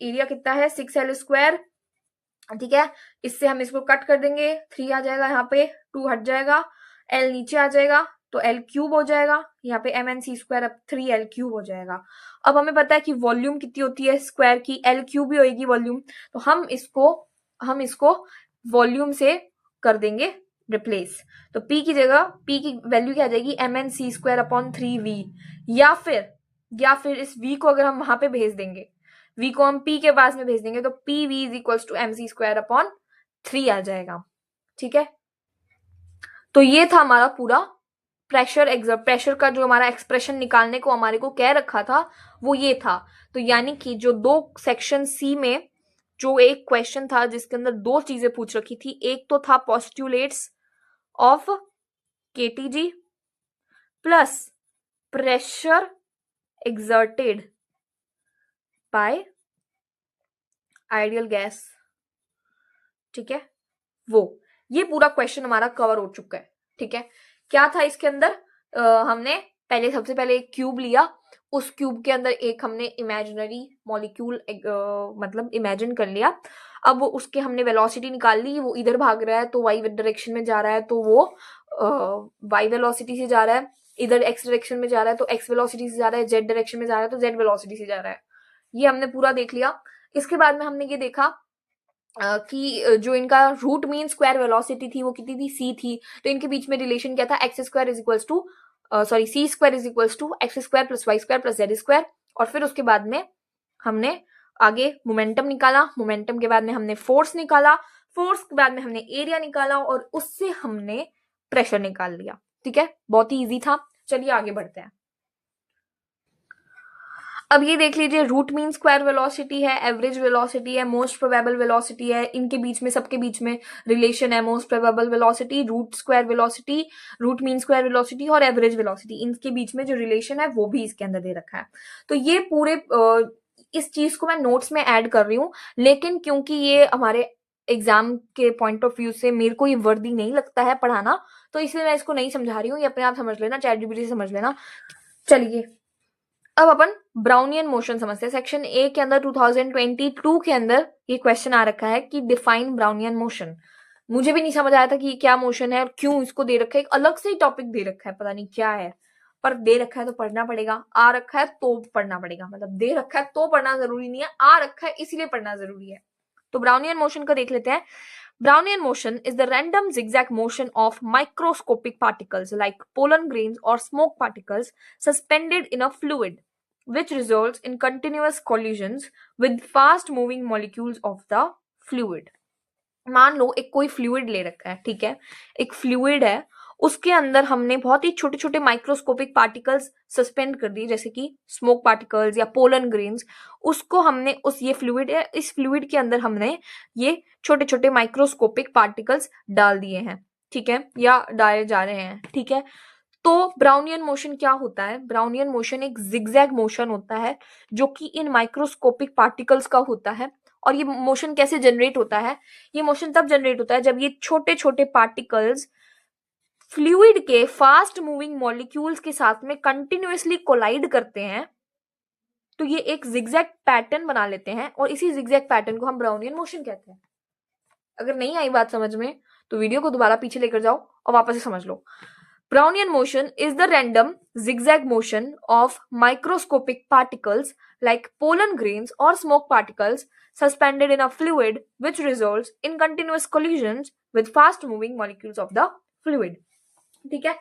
एरिया कितना है, 6l², ठीक है। इससे हम इसको कट कर देंगे, 3 आ जाएगा, यहाँ पे 2 हट जाएगा, l नीचे आ जाएगा, तो l³ हो जाएगा, यहाँ पे mn c² अब 3l³ हो जाएगा। अब हमें पता है कि वॉल्यूम कितनी होती है स्क्वायर की, l³ भी होगी वॉल्यूम, तो हम इसको वॉल्यूम से कर देंगे रिप्लेस। तो p की जगह p की वैल्यू क्या आ जाएगी, mn c² अपॉन 3v, या फिर इस v को अगर हम वहां पे भेज देंगे, v को हम p के पास में भेज देंगे, तो pv is equal to mc² upon 3 आ जाएगा, ठीक है। तो ये था हमारा पूरा प्रेशर का जो हमारा एक्सप्रेशन निकालने को हमारे को कह रखा था, वो ये था। तो यानी कि जो दो सेक्शन सी में जो एक क्वेश्चन था जिसके अंदर दो चीजें पूछ रखी थी, एक तो था postulates of KTG plus pressure exerted by ideal gas, ठीक है, वो ये पूरा क्वेश्चन हमारा कवर हो चुका है। ठीक है, क्या था इसके अंदर, हमने सबसे पहले एक क्यूब लिया, उस क्यूब के अंदर एक हमने इमेजिनरी मॉलिक्यूल मतलब इमेजिन कर लिया। अब उसके हमने वेलोसिटी निकाल ली, वो इधर भाग रहा है तो वाई डायरेक्शन में जा रहा है तो वो वाई वेलोसिटी से जा रहा है, इधर एक्स डायरेक्शन में जा रहा है तो एक्स वेलोसिटी से जा रहा है, जेड डायरेक्शन में जा रहा है तो जेड वेलोसिटी से जा रहा है। ये हमने पूरा देख लिया। इसके बाद में हमने ये देखा कि जो इनका रूट मीन स्क्वायर वेलोसिटी थी वो कितनी थी, सी थी। तो इनके बीच में रिलेशन क्या था, x square is equals to c square is equals to x square plus Y square plus Z square. और फिर उसके बाद में हमने आगे मोमेंटम निकाला, मोमेंटम के बाद में हमने फोर्स निकाला, फोर्स के बाद में हमने एरिया निकाला और उससे हमने प्रेशर निकाल लिया। ठीक है, बहुत ही इजी था। चलिए आगे बढ़ते हैं। अब ये देख लीजिए, रूट मीन स्क्वायर वेलोसिटी है, एवरेज वेलोसिटी है, मोस्ट प्रोबेबल वेलोसिटी है, इनके बीच में सबके बीच में रिलेशन है, most probable velocity, root square velocity, root mean square velocity और एवरेज वेलोसिटी, इनके बीच में जो रिलेशन है वो भी इसके अंदर दे रखा है। तो ये पूरे इस चीज को मैं नोट्स में ऐड कर रही हूँ, लेकिन क्योंकि ये हमारे एग्जाम के पॉइंट ऑफ व्यू से मेरे को ये वर्दी नहीं लगता है पढ़ाना, तो इसलिए मैं इसको नहीं समझा रही हूँ, ये अपने आप समझ लेना, चैटजीपीटी से समझ लेना। चलिए अब अपन ब्राउनियन मोशन समझते हैं। सेक्शन ए के अंदर 2022 के अंदर ये क्वेश्चन आ रखा है कि डिफाइन ब्राउनियन मोशन। मुझे भी नहीं समझ आया था कि क्या मोशन है और क्यों इसको दे रखा है, एक अलग से ही टॉपिक दे रखा है, पता नहीं क्या है, पर दे रखा है तो पढ़ना पड़ेगा, आ रखा है तो पढ़ना पड़ेगा, मतलब दे रखा है तो पढ़ना जरूरी नहीं है, आ रखा है इसीलिए पढ़ना जरूरी है। तो ब्राउनियन मोशन को देख लेते हैं। Brownian motion is the random zigzag motion of microscopic particles like pollen grains or smoke particles suspended in a fluid, which results in continuous collisions with fast moving molecules of the fluid. मान लो एक कोई fluid ले रखा है, ठीक है, एक fluid है, उसके अंदर हमने बहुत ही छोटे छोटे माइक्रोस्कोपिक पार्टिकल्स सस्पेंड कर दिए, जैसे कि स्मोक पार्टिकल्स या पोलन ग्रेन्स। उसको हमने ये फ्लूइड है, इस फ्लूइड के अंदर हमने ये छोटे छोटे माइक्रोस्कोपिक पार्टिकल्स डाल दिए हैं, ठीक है, या डाले जा रहे हैं, ठीक है। तो ब्राउनियन मोशन क्या होता है, ब्राउनियन मोशन एक जिगजैग मोशन होता है जो कि इन माइक्रोस्कोपिक पार्टिकल्स का होता है। और ये मोशन कैसे जनरेट होता है, ये मोशन तब जनरेट होता है जब ये छोटे छोटे पार्टिकल्स फ्लूइड के फास्ट मूविंग मॉलिक्यूल्स के साथ में कंटिन्यूअसली कोलाइड करते हैं, तो ये एक जिगजैग पैटर्न बना लेते हैं और इसी जिगजैग पैटर्न को हम ब्राउनियन मोशन कहते हैं। अगर नहीं आई बात समझ में तो वीडियो को दोबारा पीछे लेकर जाओ और वापस से समझ लो। Brownian motion is the random zigzag motion of microscopic particles like pollen grains or smoke particles suspended in a fluid which results in continuous collisions with fast moving molecules of the fluid. ठीक है,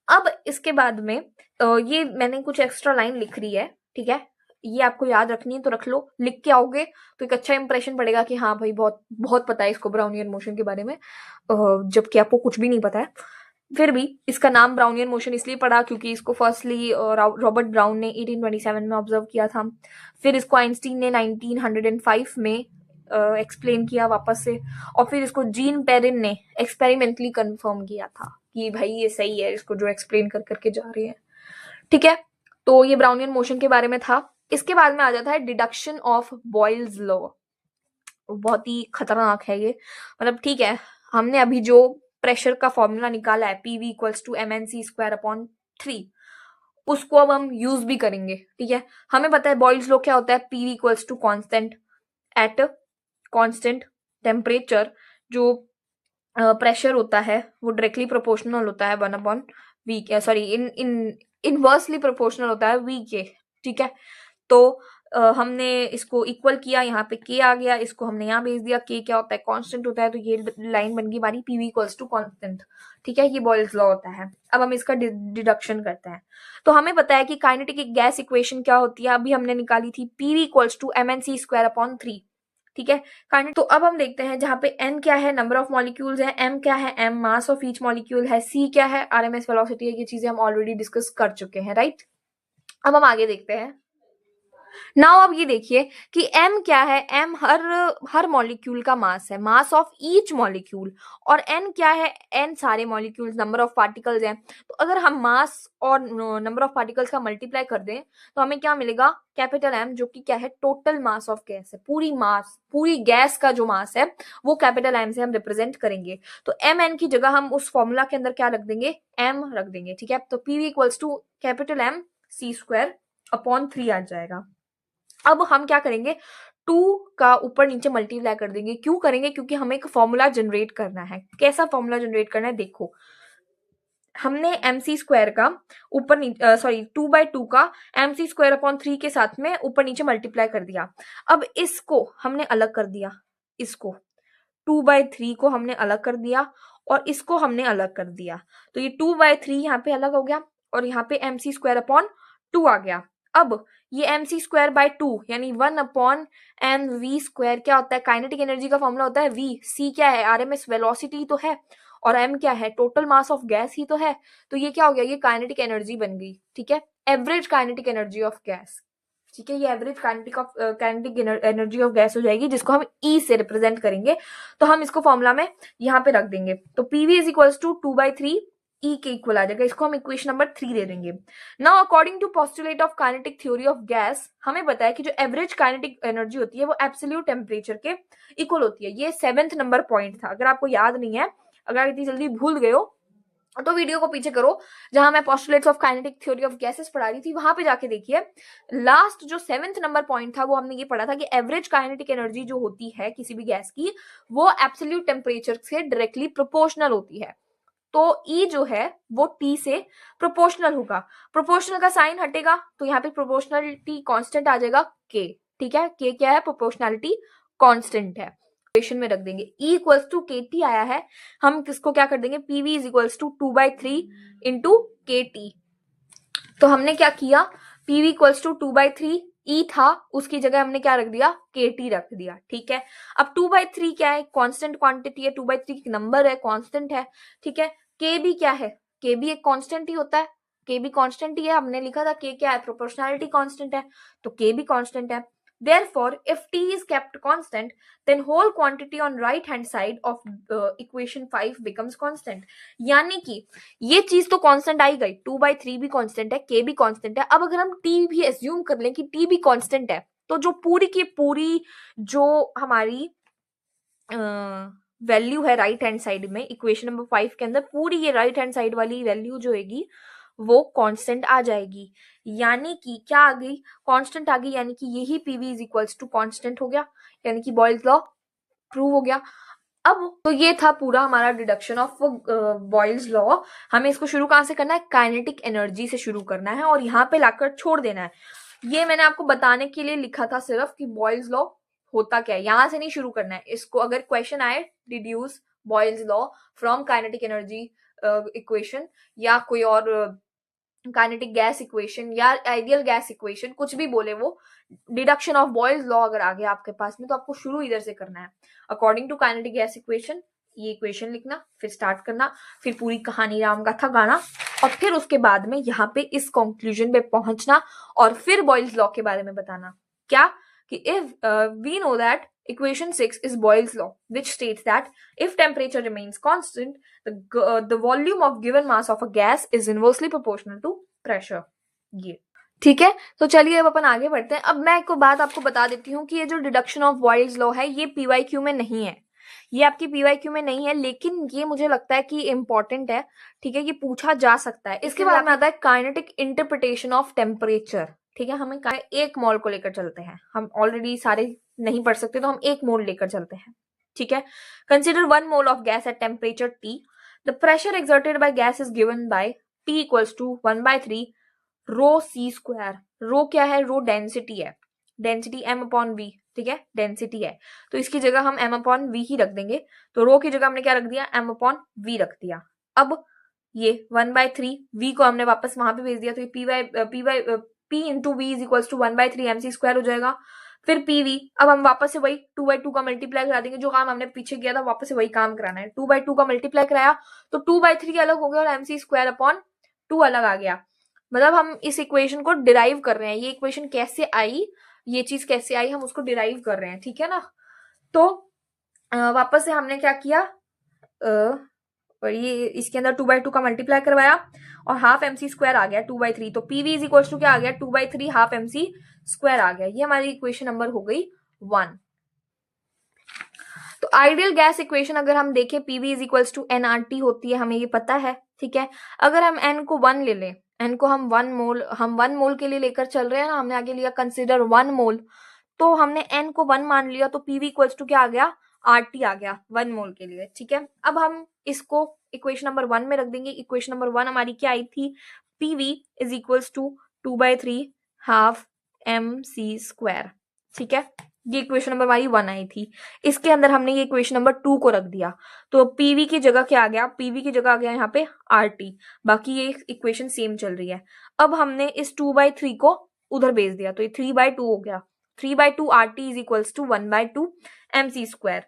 अब इसके बाद में ये मैंने कुछ extra line लिख रही है, ठीक है, ये आपको याद रखनी है तो रख लो, लिख के आओगे तो एक अच्छा इंप्रेशन पड़ेगा कि हाँ भाई बहुत बहुत पता है इसको ब्राउनियन मोशन के बारे में, जबकि आपको कुछ भी नहीं पता है। फिर भी इसका नाम ब्राउनियन मोशन इसलिए पड़ा क्योंकि इसको फर्स्टली रॉबर्ट ब्राउन ने 1827 में ऑब्जर्व किया था, फिर इसको आइंस्टीन ने 1905 में एक्सप्लेन किया वापस से, और फिर इसको जीन पेरिन ने एक्सपेरिमेंटली कंफर्म किया था कि भाई ये सही है, इसको जो एक्सप्लेन कर करके जा रहे हैं, ठीक है। तो ये ब्राउनियन मोशन के बारे में था। इसके बाद में आ जाता है डिडक्शन ऑफ बॉयल्स लॉ। बहुत ही खतरनाक है ये, मतलब ठीक है, हमने अभी जो प्रेशर का फॉर्मूला निकाला है PV इक्वल्स टू mnc²/3, उसको अब हम यूज भी करेंगे, ठीक है। हमें पता है बॉयल्स लॉ क्या होता है, PV equals to constant at constant temperature, जो प्रेशर होता है वो डायरेक्टली प्रोपोर्शनल होता है 1/V, सॉरी इनवर्सली प्रोपोर्शनल होता है V के, ठीक है। तो हमने इसको इक्वल किया, यहाँ पे K आ गया, इसको हमने यहाँ भेज दिया, K क्या होता है, कांस्टेंट होता है, तो ये लाइन बन गई हमारी PV इक्वल्स टू कांस्टेंट, ठीक है, ये बॉयल्स लॉ होता है। अब हम इसका डिडक्शन करते हैं। तो हमें पता है कि काइनेटिक गैस इक्वेशन क्या होती है, अभी हमने निकाली थी PV इक्वल्स टू mnc²/3, ठीक है। काइनेटिक, तो अब हम देखते हैं जहाँ पे n क्या है, नंबर ऑफ मॉलिक्यूल्स है, m क्या है, m mass of each molecule है, c क्या है, RMS वेलोसिटी है, ये चीजें हम ऑलरेडी डिस्कस कर चुके हैं, राइट। अब हम आगे देखते हैं। नाउ अब ये देखिए कि m क्या है, m हर मॉलिक्यूल का मास है, मास ऑफ ईच मॉलिक्यूल, और n क्या है, n सारे मॉलिक्यूल्स, नंबर ऑफ पार्टिकल्स हैं। तो अगर हम मास और नंबर ऑफ पार्टिकल्स का मल्टीप्लाई कर दें तो हमें क्या मिलेगा, कैपिटल M, जो कि क्या है, टोटल मास ऑफ गैस है, पूरी मास, पूरी गैस का जो मास है वो कैपिटल M से हम रिप्रेजेंट करेंगे। तो mn की जगह हम उस फॉर्मूला के अंदर क्या रख देंगे, m रख देंगे, ठीक है। तो pv equals to capital M c² upon 3 आ जाएगा। अब हम क्या करेंगे, 2 का ऊपर नीचे मल्टीप्लाई कर देंगे। क्यों करेंगे, क्योंकि हमें एक फॉर्मूला जनरेट करना है। कैसा फॉर्मूला जनरेट करना है, देखो हमने mc² का ऊपर नीचे, सॉरी 2/2 का mc² अपॉन 3 के साथ में ऊपर नीचे मल्टीप्लाई कर दिया। अब इसको हमने अलग कर दिया, इसको 2/3 को हमने अलग कर दिया और इसको हमने अलग कर दिया। तो ये 2/3 यहाँ पे अलग हो गया और यहाँ पे mc² अपॉन 2 आ गया। अब ये mc²/2 यानी 1/mv², क्या होता है, काइनेटिक एनर्जी का फॉर्मूला होता है v, c क्या है, आरएमएस वेलोसिटी तो है, और m क्या है, टोटल मास ऑफ गैस ही तो है। तो ये क्या हो गया, ये काइनेटिक एनर्जी बन गई, ठीक है, average kinetic energy of gas, ठीक है। ये average kinetic energy of gas हो जाएगी, जिसको हम ई से रिप्रेजेंट करेंगे। तो हम इसको फॉर्मूला में यहाँ पे रख देंगे। तो पीवी इज इक्वल्स टू 2/3 ई के इक्वल आ जाएगा। इसको हम इक्वेशन नंबर 3 दे देंगे। Now according to postulate of kinetic theory of gas, हमें पता है कि जो एवरेज काइनेटिक एनर्जी होती है वो एब्सोल्यूट टेम्परेचर के इक्वल होती है। ये 7th नंबर पॉइंट था। अगर आपको याद नहीं है, अगर इतनी जल्दी भूल गए हो तो वीडियो को पीछे करो, जहां मैं postulates of kinetic theory of gases पढ़ा रही थी, वहां पे जाके देखिए। लास्ट जो 7th नंबर पॉइंट था वो हमने ये पढ़ा था कि एवरेज काइनेटिक एनर्जी जो होती है किसी भी गैस की, वो एब्सोल्यूट टेम्परेचर से डायरेक्टली प्रोपोर्शनल होती है। तो ई जो है वो टी से प्रोपोर्शनल होगा। प्रोपोर्शनल का साइन हटेगा तो यहाँ पे प्रोपोर्शनलिटी कांस्टेंट आ जाएगा के, ठीक है। के क्या है, प्रोपोर्शनलिटी कांस्टेंट है। इक्वेशन में रख देंगे E equals to K T आया है, हम किसको क्या कर देंगे, PV is equals to 2/3 into K T. तो हमने क्या किया, पीवी इक्वल्स टू 2/3, ई था उसकी जगह हमने क्या रख दिया, के टी रख दिया, ठीक है। अब 2/3 क्या है, कांस्टेंट क्वांटिटी है, 2/3 नंबर है, कांस्टेंट है, ठीक है। के भी क्या है, के भी एक कांस्टेंट ही होता है, के भी कांस्टेंट ही है। हमने लिखा था के क्या है, प्रोपोर्शनलिटी कांस्टेंट है, तो के भी कांस्टेंट है। Therefore, if T is kept constant, then whole quantity on right hand side of equation 5 becomes constant. यानी कि ये चीज तो कांस्टेंट आई गई, 2/3 भी कांस्टेंट है, के भी कांस्टेंट है। अब अगर हम टी भी एज्यूम कर लें कि टी भी कांस्टेंट है, तो जो पूरी की पूरी जो हमारी वैल्यू है राइट हैंड साइड में, इक्वेशन नंबर 5 के अंदर पूरी ये राइट हैंड साइड वाली वैल्यू जो होगी वो कांस्टेंट आ जाएगी। यानी कि क्या आ गई, कांस्टेंट आ गई, यानी कि यही PV is equals to constant हो गया, यानी कि बॉयल्स लॉ प्रूव हो गया। अब तो ये था पूरा हमारा डिडक्शन ऑफ बॉयल्स लॉ। हमें इसको शुरू कहां से करना है, काइनेटिक एनर्जी से शुरू करना है और यहाँ पे लाकर छोड़ देना है। ये मैंने आपको बताने के लिए लिखा था सिर्फ कि बॉयल्स लॉ होता क्या है, यहां से नहीं शुरू करना है इसको। अगर क्वेश्चन आए deduce Boyle's law from kinetic energy equation, या कोई और काइनेटिक गैस इक्वेशन या आइडियल गैस इक्वेशन, कुछ भी बोले वो, डिडक्शन ऑफ बॉयल्स लॉ अगर आ गया आपके पास में, तो आपको शुरू इधर से करना है। According to kinetic gas equation ये इक्वेशन लिखना, फिर स्टार्ट करना, फिर पूरी कहानी राम कथा गाना, और फिर उसके बाद में यहाँ पे इस कंक्लूजन पे पहुंचना और फिर बॉयल्स लॉ के बारे में बताना। क्या कि if we know that equation 6 is Boyle's law, which states that if temperature remains constant, the volume of given mass of a gas is inversely proportional to pressure. ये ठीक है। तो चलिए अब अपन आगे बढ़ते हैं। अब मैं एक बात आपको बता देती हूँ कि ये जो डिडक्शन ऑफ बॉयल्स लॉ है ये पीवाईक्यू में नहीं है, ये आपकी पीवाईक्यू में नहीं है, लेकिन ये मुझे लगता है कि इंपॉर्टेंट है, ठीक है, ये पूछा जा सकता है। इसके बाद में आता है काइनेटिक इंटरप्रिटेशन ऑफ टेम्परेचर, ठीक है। हमें एक मोल को लेकर चलते हैं, हम ऑलरेडी सारे नहीं पढ़ सकते तो हम एक मोल लेकर चलते हैं, ठीक है। Consider 1 mole of gas at temperature T, the pressure exerted by gas is given by T equals to 1/3 rho c²। Rho क्या है, रो डेंसिटी है, डेंसिटी m/v, ठीक है, डेंसिटी है, तो इसकी जगह हम m/v ही रख देंगे। तो रो की जगह हमने क्या रख दिया, m/v रख दिया। अब ये 1/3 v को हमने वापस वहां पे भेज दिया, तो ये p into V is equals to 1/3 mc² हो जाएगा। फिर पीवी, अब हम वापस से वही 2/2 का मल्टीप्लाई करा देंगे, जो काम हमने पीछे किया था वापस से वही काम कराना है। 2/2 का मल्टीप्लाई कराया तो 2/3 अलग हो गया और mc² अपॉन 2 अलग आ गया। मतलब हम इस इक्वेशन को डिराइव कर रहे हैं, ये इक्वेशन कैसे आई, ये चीज कैसे आई, हम उसको डिराइव कर रहे हैं, ठीक है ना। तो वापस से हमने क्या किया, और ये इसके अंदर 2/2 का मल्टीप्लाई करवाया और हाफ एम सी स्क्वायर आ गया 2/3, तो पीवी इज इक्वल टू क्या आ गया 2/3 हाफ एम सी स्क्वायर आ गया। ये हमारी इक्वेशन नंबर हो गई 1। तो आइडियल गैस इक्वेशन अगर हम देखें PV is equals to NRT होती है, हमें ये पता है, ठीक है। अगर हम एन को 1 ले लें, एन को हम 1 मोल के लिए लेकर चल रहे हैं ना, हमने आगे लिया कंसिडर 1 मोल, तो हमने एन को 1 मान लिया, तो पीवी इक्वल्स टू क्या आ गया आरटी आ गया 1 मोल के लिए, ठीक है। अब हम इसको इक्वेशन नंबर 1 में रख देंगे। इक्वेशन नंबर 1 हमारी क्या आई थी, PV is equals to 2/3 half M C square, ठीक है। ये इक्वेशन नंबर हमारी 1 आई थी। इसके अंदर हमने ये इक्वेशन नंबर 2 को रख दिया, तो पीवी की जगह क्या आ गया, पीवी की जगह आ गया यहाँ पे आरटी। बाकी ये इक्वेशन सेम चल रही है। अब हमने इस 2/3 को उधर भेज दिया, तो ये 3/2 हो गया। 3/2 RT is equals to 1/2 M C square,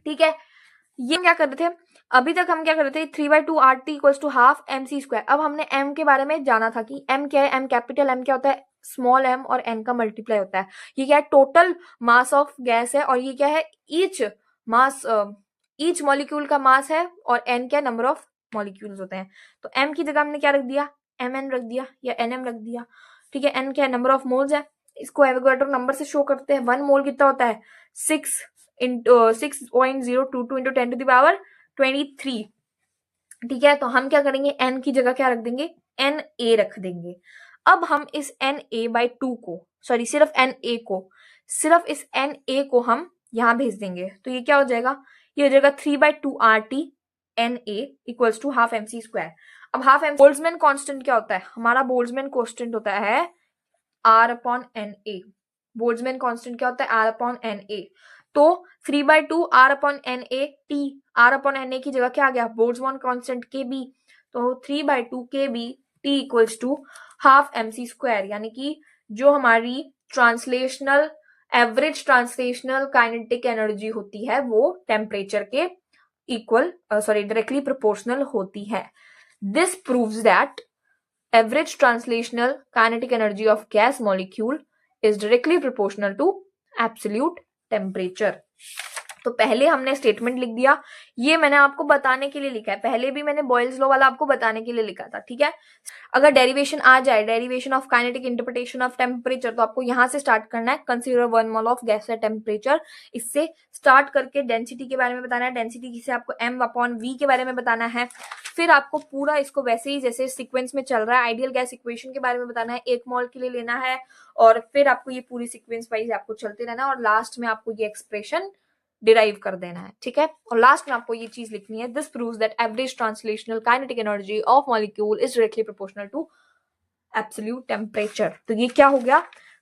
ठीक है। ये क्या कर रहे थे, अभी तक हम क्या कर रहे थे 3/2 RT equals to half M C square. अब हमने एम के बारे में जाना था कि एम क्या है, एम कैपिटल एम क्या होता है, स्मॉल एम और एन का मल्टीप्लाई होता है। ये क्या है, टोटल मास ऑफ गैस है, और ये क्या है, ईच मॉलिक्यूल का मास है, और एन क्या नंबर ऑफ मॉलिक्यूल्स होते हैं। तो एम की जगह हमने क्या रख दिया, एम एन रख दिया या एन एम रख दिया, ठीक है। एन क्या है, नंबर ऑफ मोल्स है। इसको एवोगाड्रो नंबर से शो करते हैं। 1 मोल कितना होता है, 6.022 इंटू 10⁻23, ठीक है। तो हम क्या करेंगे, एन की जगह क्या रख देंगे, एन ए रख देंगे। अब हम इस एन ए बाई 2 को, सॉरी सिर्फ एन ए को, सिर्फ इस एन ए को हम यहां भेज देंगे, तो ये क्या हो जाएगा, ये हो जाएगा 3/2 R T N A equals to half M C square. अब हाफ एम बोल्ट्जमैन कांस्टेंट क्या होता है, हमारा बोल्ट्जमैन कांस्टेंट होता है R upon N A. Boltzmann constant क्या होता है, आर अपॉन एन ए। तो 3/2 R upon N A T, R upon N A की जगह क्या आ गया, बोल्ट्जमैन कांस्टेंट के बी, तो 3/2 K B T equals to half M C square. यानी कि जो हमारी translational average translational kinetic energy होती है वो टेम्परेचर के इक्वल डायरेक्टली प्रोपोर्शनल होती है। This proves that average translational kinetic energy of gas molecule is directly proportional to absolute temperature। तो पहले हमने स्टेटमेंट लिख दिया, ये मैंने आपको बताने के लिए लिखा है, पहले भी मैंने बॉयल्स लॉ वाला आपको बताने के लिए लिखा था, ठीक है। अगर डेरिवेशन आ जाए, derivation of kinetic interpretation of temperature, तो आपको यहां से स्टार्ट करना है, consider 1 mole of gas at temperature. इससे स्टार्ट करके डेंसिटी के बारे में बताना है, डेंसिटी से आपको एम अपॉन वी के बारे में बताना है, फिर आपको पूरा इसको वैसे ही जैसे सीक्वेंस में चल रहा है आइडियल गैस इक्वेशन के बारे में बताना है, 1 मोल के लिए लेना है, और फिर आपको ये पूरी सीक्वेंस वाइज आपको चलते रहना है, और लास्ट में आपको ये एक्सप्रेशन डिराइव कर देना है, ठीक है। और लास्ट में आपको ये चीज लिखनी है, this proves that average translational kinetic energy of molecule is directly proportional to absolute temperature. तो ये क्या हो गया,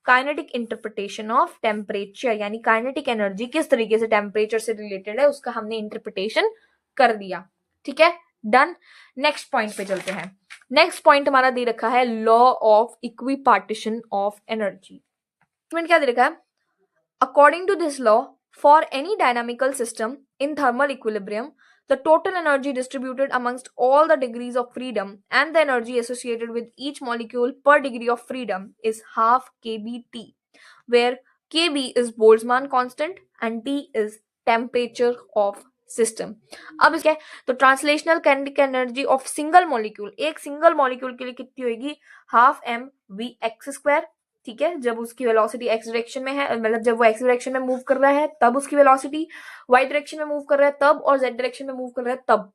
काइनेटिक इंटरप्रिटेशन ऑफ टेम्परेचर, यानी काइनेटिक एनर्जी किस तरीके से टेम्परेचर से रिलेटेड है उसका हमने इंटरप्रिटेशन कर दिया, ठीक है, डन। नेक्स्ट पॉइंट पे चलते हैं। नेक्स्ट पॉइंट हमारा दे रखा है law of equipartition of energy. क्या दे रखा है, according to this law for any dynamical system in thermal equilibrium, the total energy distributed amongst all the degrees of freedom and the energy associated with each molecule per degree of freedom is half kBT, where kB is Boltzmann constant and T is temperature of system. अब इसके तो translational kinetic energy of single molecule, एक single molecule के लिए कितनी होगी, half M V X square, ठीक है। जब उसकी वेलोसिटी एक्स डायरेक्शन में है, मतलब जब वो एक्स डायरेक्शन में मूव कर रहा है तब उसकी वेलोसिटी, वाई डायरेक्शन में मूव कर रहा है तब, और जेड डायरेक्शन में मूव कर रहा है तब,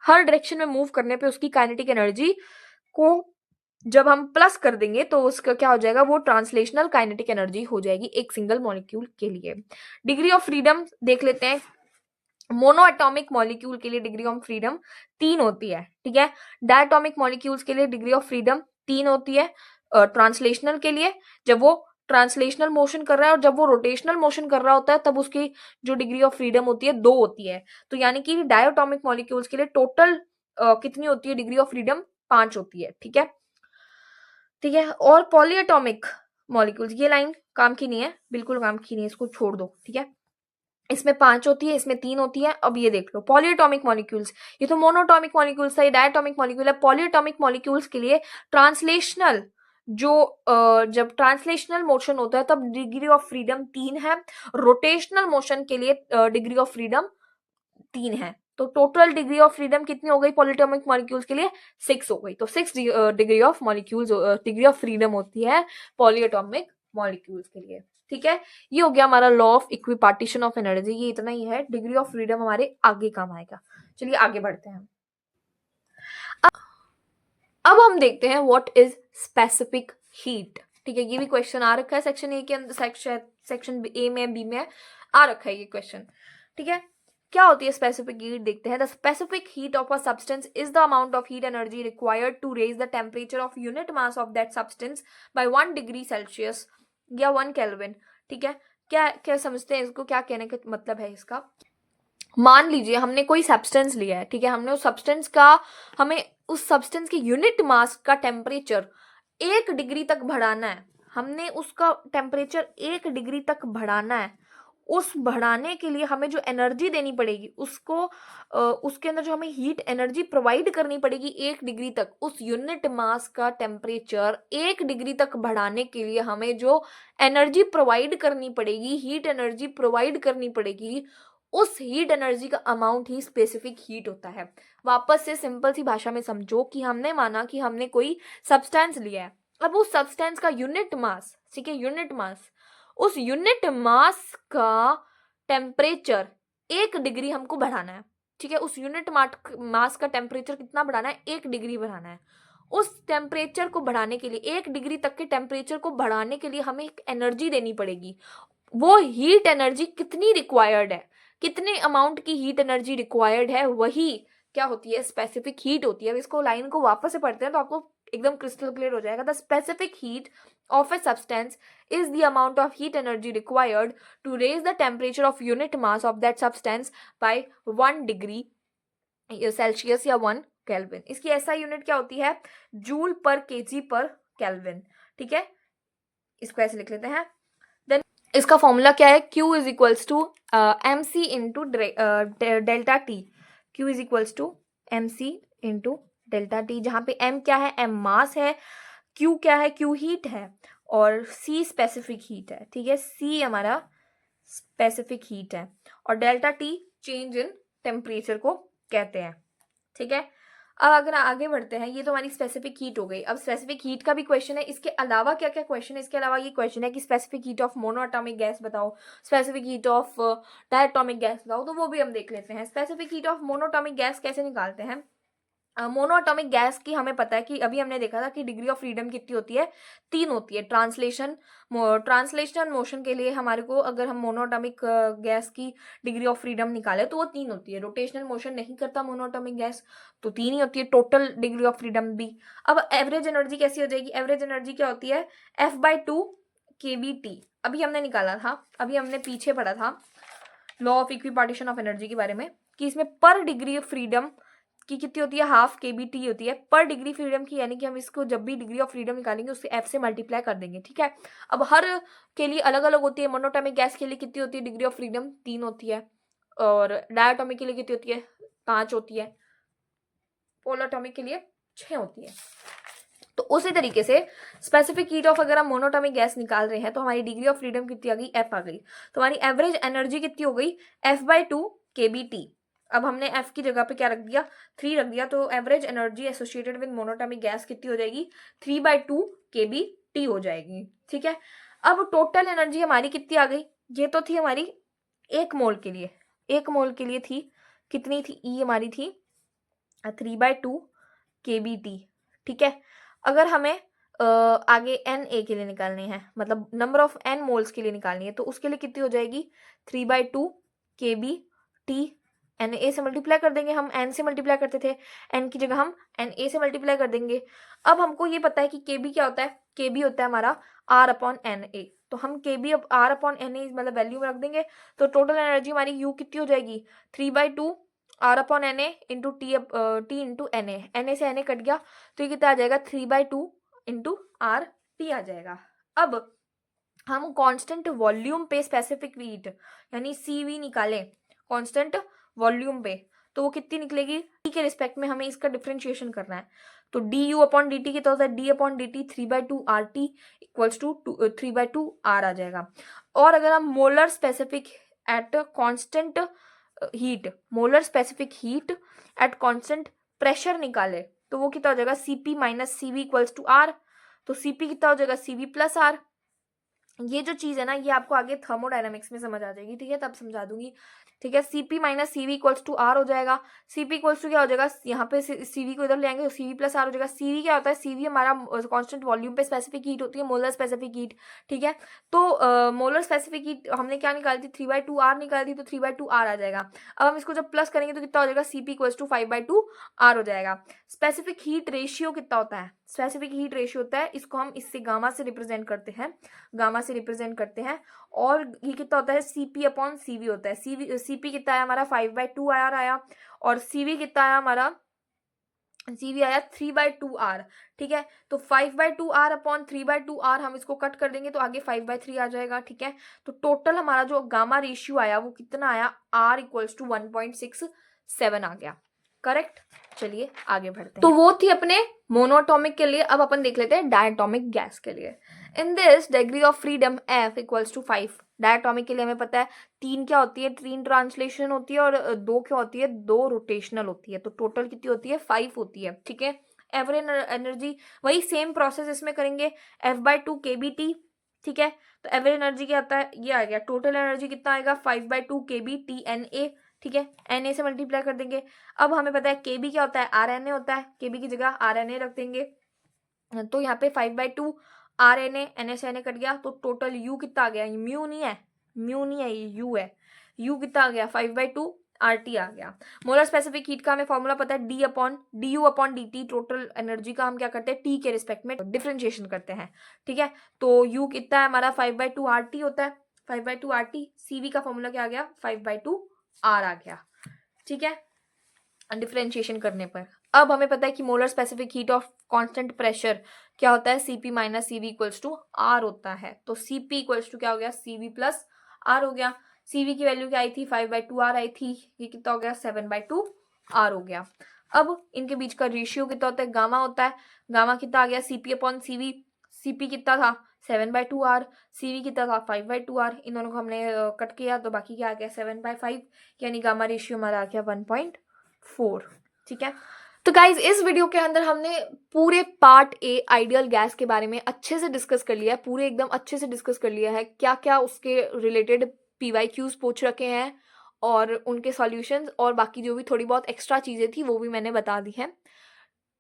हर डायरेक्शन में मूव करने पे उसकी काइनेटिक एनर्जी को जब हम प्लस कर देंगे तो उसका क्या हो जाएगा, वो ट्रांसलेशनल काइनेटिक एनर्जी हो जाएगी एक सिंगल मॉलिक्यूल के लिए। डिग्री ऑफ फ्रीडम देख लेते हैं। मोनो एटॉमिक मॉलिक्यूल के लिए डिग्री ऑफ फ्रीडम 3 होती है, ठीक है। डायटॉमिक मॉलिक्यूल्स के लिए डिग्री ऑफ फ्रीडम 3 होती है। ट्रांसलेशनल के लिए जब वो ट्रांसलेशनल मोशन कर रहा है और जब वो रोटेशनल मोशन कर रहा होता है तब उसकी जो डिग्री ऑफ फ्रीडम होती है 2 होती है। तो यानी कि डायटॉमिक मॉलिक्यूल्स के लिए टोटल कितनी होती है डिग्री ऑफ फ्रीडम, 5 होती है, ठीक है, ठीक है। और पॉलीएटॉमिक मॉलिक्यूल्स, ये लाइन काम की नहीं है, बिल्कुल काम की नहीं है, इसको छोड़ दो, ठीक है। इसमें 5 होती है, इसमें 3 होती है। अब ये देख लो पॉलीएटॉमिक मॉलिक्यूल्स, ये तो मोनोटॉमिक मॉलिक्यूल्स था, ये डायटॉमिक मॉलिक्यूल है। पॉलीएटॉमिक मॉलिक्यूल्स के लिए ट्रांसलेशनल जो जब ट्रांसलेशनल मोशन होता है तब डिग्री ऑफ फ्रीडम 3 है, रोटेशनल मोशन के लिए डिग्री ऑफ फ्रीडम 3 है। तो टोटल डिग्री ऑफ फ्रीडम कितनी हो गई पॉलीएटॉमिक मॉलिक्यूल्स के लिए? 6 हो गई। तो 6 degree of molecules degree of freedom होती है पॉलीएटॉमिक मॉलिक्यूल्स के लिए। ठीक है, ये हो गया हमारा law of equipartition of energy. ये इतना ही है, डिग्री ऑफ फ्रीडम हमारे आगे काम आएगा। चलिए आगे बढ़ते हैं। अब हम देखते हैं व्हाट इज स्पेसिफिक हीट। ठीक है, ये भी क्वेश्चन आ रखा है सेक्शन ए के अंदर, सेक्शन ए में, बी में आ रखा है ये क्वेश्चन। ठीक है, क्या होती है स्पेसिफिक हीट देखते हैं। The specific heat of a substance is the amount of heat energy required to raise the temperature of unit mass of that substance by 1 degree Celsius या 1 केल्विन। ठीक है, क्या क्या समझते हैं इसको, क्या कहने का मतलब है इसका। मान लीजिए हमने कोई सब्सटेंस लिया है, ठीक है, हमने उस सब्सटेंस का, हमें उस सब्सटेंस के यूनिट मास का टेम्परेचर 1 डिग्री तक बढ़ाना है। हमने उसका टेम्परेचर 1 डिग्री तक बढ़ाना है। उस बढ़ाने के लिए हमें जो एनर्जी देनी पड़ेगी उसको उसके अंदर जो हमें हीट एनर्जी प्रोवाइड करनी पड़ेगी 1 डिग्री तक, उस यूनिट मास का टेम्परेचर 1 डिग्री तक बढ़ाने के लिए हमें जो एनर्जी प्रोवाइड करनी पड़ेगी, हीट एनर्जी प्रोवाइड करनी पड़ेगी, उस हीट एनर्जी का अमाउंट ही स्पेसिफिक हीट होता है। वापस से सिंपल सी भाषा में समझो कि हमने माना कि हमने कोई सब्सटेंस लिया है। अब उस सब्सटेंस का यूनिट मास, ठीक है, यूनिट मास, उस यूनिट मास का टेम्परेचर 1 डिग्री हमको बढ़ाना है। ठीक है, उस यूनिट मास का टेम्परेचर कितना बढ़ाना है? 1 डिग्री बढ़ाना है। उस टेम्परेचर को बढ़ाने के लिए, 1 डिग्री तक के टेम्परेचर को बढ़ाने के लिए हमें एक एनर्जी देनी पड़ेगी। वो हीट एनर्जी कितनी रिक्वायर्ड है, कितने अमाउंट की हीट एनर्जी रिक्वायर्ड है, वही क्या होती है? स्पेसिफिक हीट होती है। अब इसको लाइन को वापस से पढ़ते हैं तो आपको एकदम क्रिस्टल क्लियर हो जाएगा। The specific heat of a substance is the amount of heat energy required to raise the temperature of unit mass of that substance by 1 degree Celsius या 1 केल्विन। इसकी ऐसा यूनिट क्या होती है? जूल पर KG पर केल्विन। ठीक है, इसको ऐसे लिख लेते हैं। देन इसका फॉर्मूला क्या है? Q is equals to M C into delta T. Q is equals to M C into delta T, जहां पे M क्या है? M मास है, Q क्या है? Q हीट है, और C स्पेसिफिक हीट है। ठीक है, C हमारा स्पेसिफिक हीट है और delta T change in temperature को कहते हैं। ठीक है, अब अगर आगे बढ़ते हैं, ये तो हमारी स्पेसिफिक हीट हो गई। अब स्पेसिफिक हीट का भी क्वेश्चन है। इसके अलावा क्या क्या क्वेश्चन है? इसके अलावा ये क्वेश्चन है कि specific heat of monoatomic gas बताओ, specific heat of diatomic gas बताओ। तो वो भी हम देख लेते हैं। Specific heat of monoatomic gas कैसे निकालते हैं? मोनोएटॉमिक गैस की हमें पता है कि अभी हमने देखा था कि डिग्री ऑफ फ्रीडम कितनी होती है? 3 होती है। ट्रांसलेशनल मोशन के लिए हमारे को, अगर हम मोनोएटॉमिक गैस की डिग्री ऑफ फ्रीडम निकाले तो वो 3 होती है। रोटेशनल मोशन नहीं करता मोनोएटॉमिक गैस, तो 3 ही होती है टोटल डिग्री ऑफ फ्रीडम भी। अब एवरेज एनर्जी कैसी हो जाएगी? एवरेज एनर्जी क्या होती है? F/2 kBT। अभी हमने निकाला था, अभी हमने पीछे पढ़ा था law of equipartition of energy के बारे में, कि इसमें पर डिग्री ऑफ फ्रीडम की कितनी होती है? हाफ kBT होती है पर डिग्री फ्रीडम की, यानी कि हम इसको जब भी डिग्री ऑफ फ्रीडम निकालेंगे उससे F से मल्टीप्लाई कर देंगे। ठीक है, अब हर के लिए अलग अलग होती है। मोनोएटॉमिक गैस के लिए कितनी होती है डिग्री ऑफ फ्रीडम? 3 होती है, और डायटॉमिक के लिए कितनी होती है? 5 होती है, पोलरटॉमिक के लिए 6 होती है। तो उसी तरीके से स्पेसिफिक हीट ऑफ, अगर हम मोनोटॉमिक गैस निकाल रहे हैं तो हमारी डिग्री ऑफ फ्रीडम कितनी आ गई? F आ गई। तो हमारी एवरेज एनर्जी कितनी हो गई? F/2 kBT। अब हमने F की जगह पे क्या रख दिया? 3 रख दिया, तो average energy associated with monoatomic gas कितनी हो जाएगी? 3/2 kBT हो जाएगी। ठीक है, अब टोटल एनर्जी हमारी कितनी आ गई? ये तो थी हमारी 1 मोल के लिए, 1 मोल के लिए थी, कितनी थी? E हमारी थी 3/2 kBT। ठीक है, अगर हमें आगे Na के लिए निकालनी है, मतलब नंबर ऑफ n मोल्स के लिए निकालनी है, तो उसके लिए कितनी हो जाएगी? 3/2 kBT। Na से मल्टीप्लाई कर देंगे, हम n से मल्टीप्लाई करते थे, n की जगह हम Na से मल्टीप्लाई कर देंगे। अब हमको ये पता है कि kb क्या होता है? kb होता है हमारा R/Na। तो हम kb अब R/Na मतलब वैल्यू में रख देंगे, तो टोटल एनर्जी हमारी U कितनी हो जाएगी? 3/2 R/Na into T into Na से Na कट गया, तो ये कितना आ जाएगा? 3/2 इंटू RT आ जाएगा। अब हम कांस्टेंट वॉल्यूम पे स्पेसिफिक हीट यानी CV निकालें कांस्टेंट वॉल्यूम पे, तो वो कितनी निकलेगी, टी के रिस्पेक्ट में हमें इसका डिफरेंशिएशन करना है। तो du अपॉन डी टी कितना होता है, d upon D T 3/2 RT equals to 3/2 R आ जाएगा। और अगर हम molar specific at constant heat, molar specific heat at constant pressure निकाले, तो वो कितना हो जाएगा, Cp minus CV equals to R। तो Cp कितना हो जाएगा, CV प्लस R। ये जो चीज है ना, ये आपको आगे थर्मोडायनामिक्स में समझ आ जाएगी, ठीक है, तब समझा दूंगी, ठीक है। Cp minus CV equals to R हो जाएगा। Cp इक्वल्स टू क्या हो जाएगा, यहाँ पे CV को इधर ले आएंगे तो CV प्लस R हो जाएगा। CV क्या होता है, CV हमारा कांस्टेंट वॉल्यूम पे स्पेसिफिक हीट होती है, मोलर स्पेसिफिक हीट, ठीक है। तो मोलर स्पेसिफिक हीट हमने क्या निकाली थी, 3/2 R निकाली थी, तो 3/2 R आ जाएगा। अब हम इसको जब प्लस करेंगे तो कितना हो जाएगा, Cp इक्वल्स टू 5/2 R हो जाएगा। स्पेसिफिक हीट रेशियो कितना होता है, स्पेसिफिक हीट रेशियो होता है, इसको हम इससे गामा से रिप्रेजेंट करते हैं, गामा से रिप्रेजेंट करते हैं। और ये कितना होता है, Cp अपॉन CV होता है। Cp कितना आया हमारा, 5/2 आया, और CV कितना आया हमारा, CV आया 3/2 R, ठीक है। तो 5/2 R अपॉन 3/2 R हम इसको कट कर देंगे तो आगे 5/3 आ जाएगा, ठीक है। तो टोटल हमारा जो गामा रेशियो आया वो कितना आया, R इक्वल्स टू 1.67 आ गया, करेक्ट। चलिए आगे बढ़ते हैं। तो वो थी अपने मोनोटॉमिक के लिए। अब अपन देख लेते हैं डायटोमिक गैस के लिए। In this degree of freedom F equals to 5। Diatomic के लिए हमें पता है 3 क्या होती है, 3 ट्रांसलेशन होती है, और 2 क्या होती है, 2 रोटेशनल होती है। तो टोटल कितनी होती है, 5 होती है, ठीक है। एवरेज एनर्जी वही सेम प्रोसेस इसमें करेंगे, F/2 kBT, ठीक है। तो एवरेज एनर्जी क्या आता है, ये आ गया। टोटल एनर्जी कितना आएगा, 5/2 kBTNA, ठीक है। Na से मल्टीप्लाई कर देंगे। अब हमें पता है kb क्या होता है, RNA होता है, kb की जगह RNA रख देंगे। तो यहाँ पे 5/2 RNA, Na से Na कट गया, तो टोटल U कितना आ गया, म्यू नहीं है, म्यू नहीं है, ये U है। U कितना आ गया, 5/2 RT आ गया। मोलर स्पेसिफिक हीट का हमें फॉर्मूला पता है, du upon dt। Total energy का हम क्या करते हैं, T के रिस्पेक्ट में डिफरेंशिएशन करते हैं, ठीक है। तो U कितना है हमारा, 5/2 RT होता है, 5/2 RT। CV का फॉर्मूला क्या आ गया, 5/2 R आ गया, ठीक है, डिफरेंशिएशन करने पर। अब हमें पता है कि molar specific heat of constant pressure क्या होता है, Cp minus CV equals to R होता है। तो Cp इक्वल्स टू क्या हो गया, CV प्लस R हो गया। CV की वैल्यू क्या आई थी, 5/2 R आई थी, ये कितना हो गया, 7/2 R हो गया। अब इनके बीच का रेशियो कितना होता है, गामा होता है। गामा कितना आ गया, Cp अपॉन CV। Cp कितना था, 7/2 R, CV कितना था, 5/2 R। इन दोनों को हमने कट किया तो बाकी क्या आ गया, 7/5, यानी गामा रेशियो हमारा आ गया 1.4, ठीक है। तो गाइज इस वीडियो के अंदर हमने पूरे पार्ट ए आइडियल गैस के बारे में अच्छे से डिस्कस कर लिया है, पूरे एकदम अच्छे से डिस्कस कर लिया है, क्या क्या उसके रिलेटेड PYQs पूछ रखे हैं और उनके सॉल्यूशंस, और बाकी जो भी थोड़ी बहुत एक्स्ट्रा चीजें थी वो भी मैंने बता दी हैं।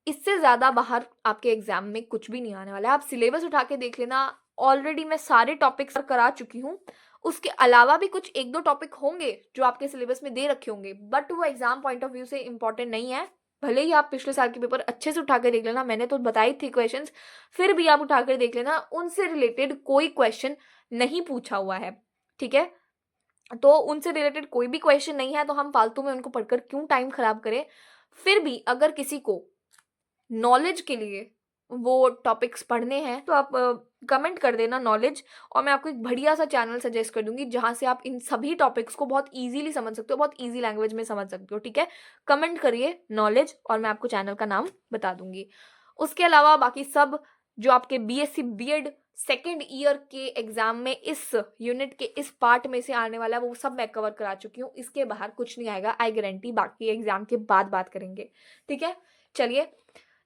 इससे ज्यादा बाहर आपके एग्जाम में कुछ भी नहीं आने वाला है। आप सिलेबस उठा के देख लेना, ऑलरेडी मैं सारे टॉपिक्स करा चुकी हूँ। उसके अलावा भी कुछ 1-2 टॉपिक होंगे जो आपके सिलेबस में दे रखे होंगे, बट वो एग्जाम पॉइंट ऑफ व्यू से इंपॉर्टेंट नहीं है। भले ही आप पिछले साल के पेपर अच्छे से उठा कर देख लेना, मैंने तो बताई थी क्वेश्चंस, फिर भी आप उठा कर देख लेना, उनसे रिलेटेड कोई क्वेश्चन नहीं पूछा हुआ है, ठीक है। तो उनसे रिलेटेड कोई भी क्वेश्चन नहीं है तो हम फालतू में उनको पढ़कर क्यों टाइम खराब करें। फिर भी अगर किसी को नॉलेज के लिए वो टॉपिक्स पढ़ने हैं तो आप कमेंट कर देना नॉलेज, और मैं आपको एक बढ़िया सा चैनल सजेस्ट कर दूंगी जहां से आप इन सभी टॉपिक्स को बहुत इजीली समझ सकते हो, बहुत इजी लैंग्वेज में समझ सकते हो, ठीक है। कमेंट करिए नॉलेज और मैं आपको चैनल का नाम बता दूंगी। उसके अलावा बाकी सब जो आपके BSc B.Ed सेकेंड ईयर के एग्जाम में इस यूनिट के इस पार्ट में से आने वाला है वो सब मैं कवर करा चुकी हूँ। इसके बाहर कुछ नहीं आएगा, आई गारंटी। बाकी एग्जाम के बाद बात करेंगे, ठीक है। चलिए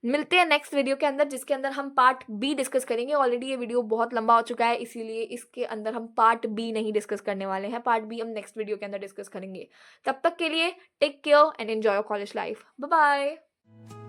मिलते हैं नेक्स्ट वीडियो के अंदर, जिसके अंदर हम पार्ट B डिस्कस करेंगे। ऑलरेडी ये वीडियो बहुत लंबा हो चुका है, इसीलिए इसके अंदर हम पार्ट B नहीं डिस्कस करने वाले हैं। पार्ट B हम नेक्स्ट वीडियो के अंदर डिस्कस करेंगे। तब तक के लिए take care and enjoy your college life. Bye bye.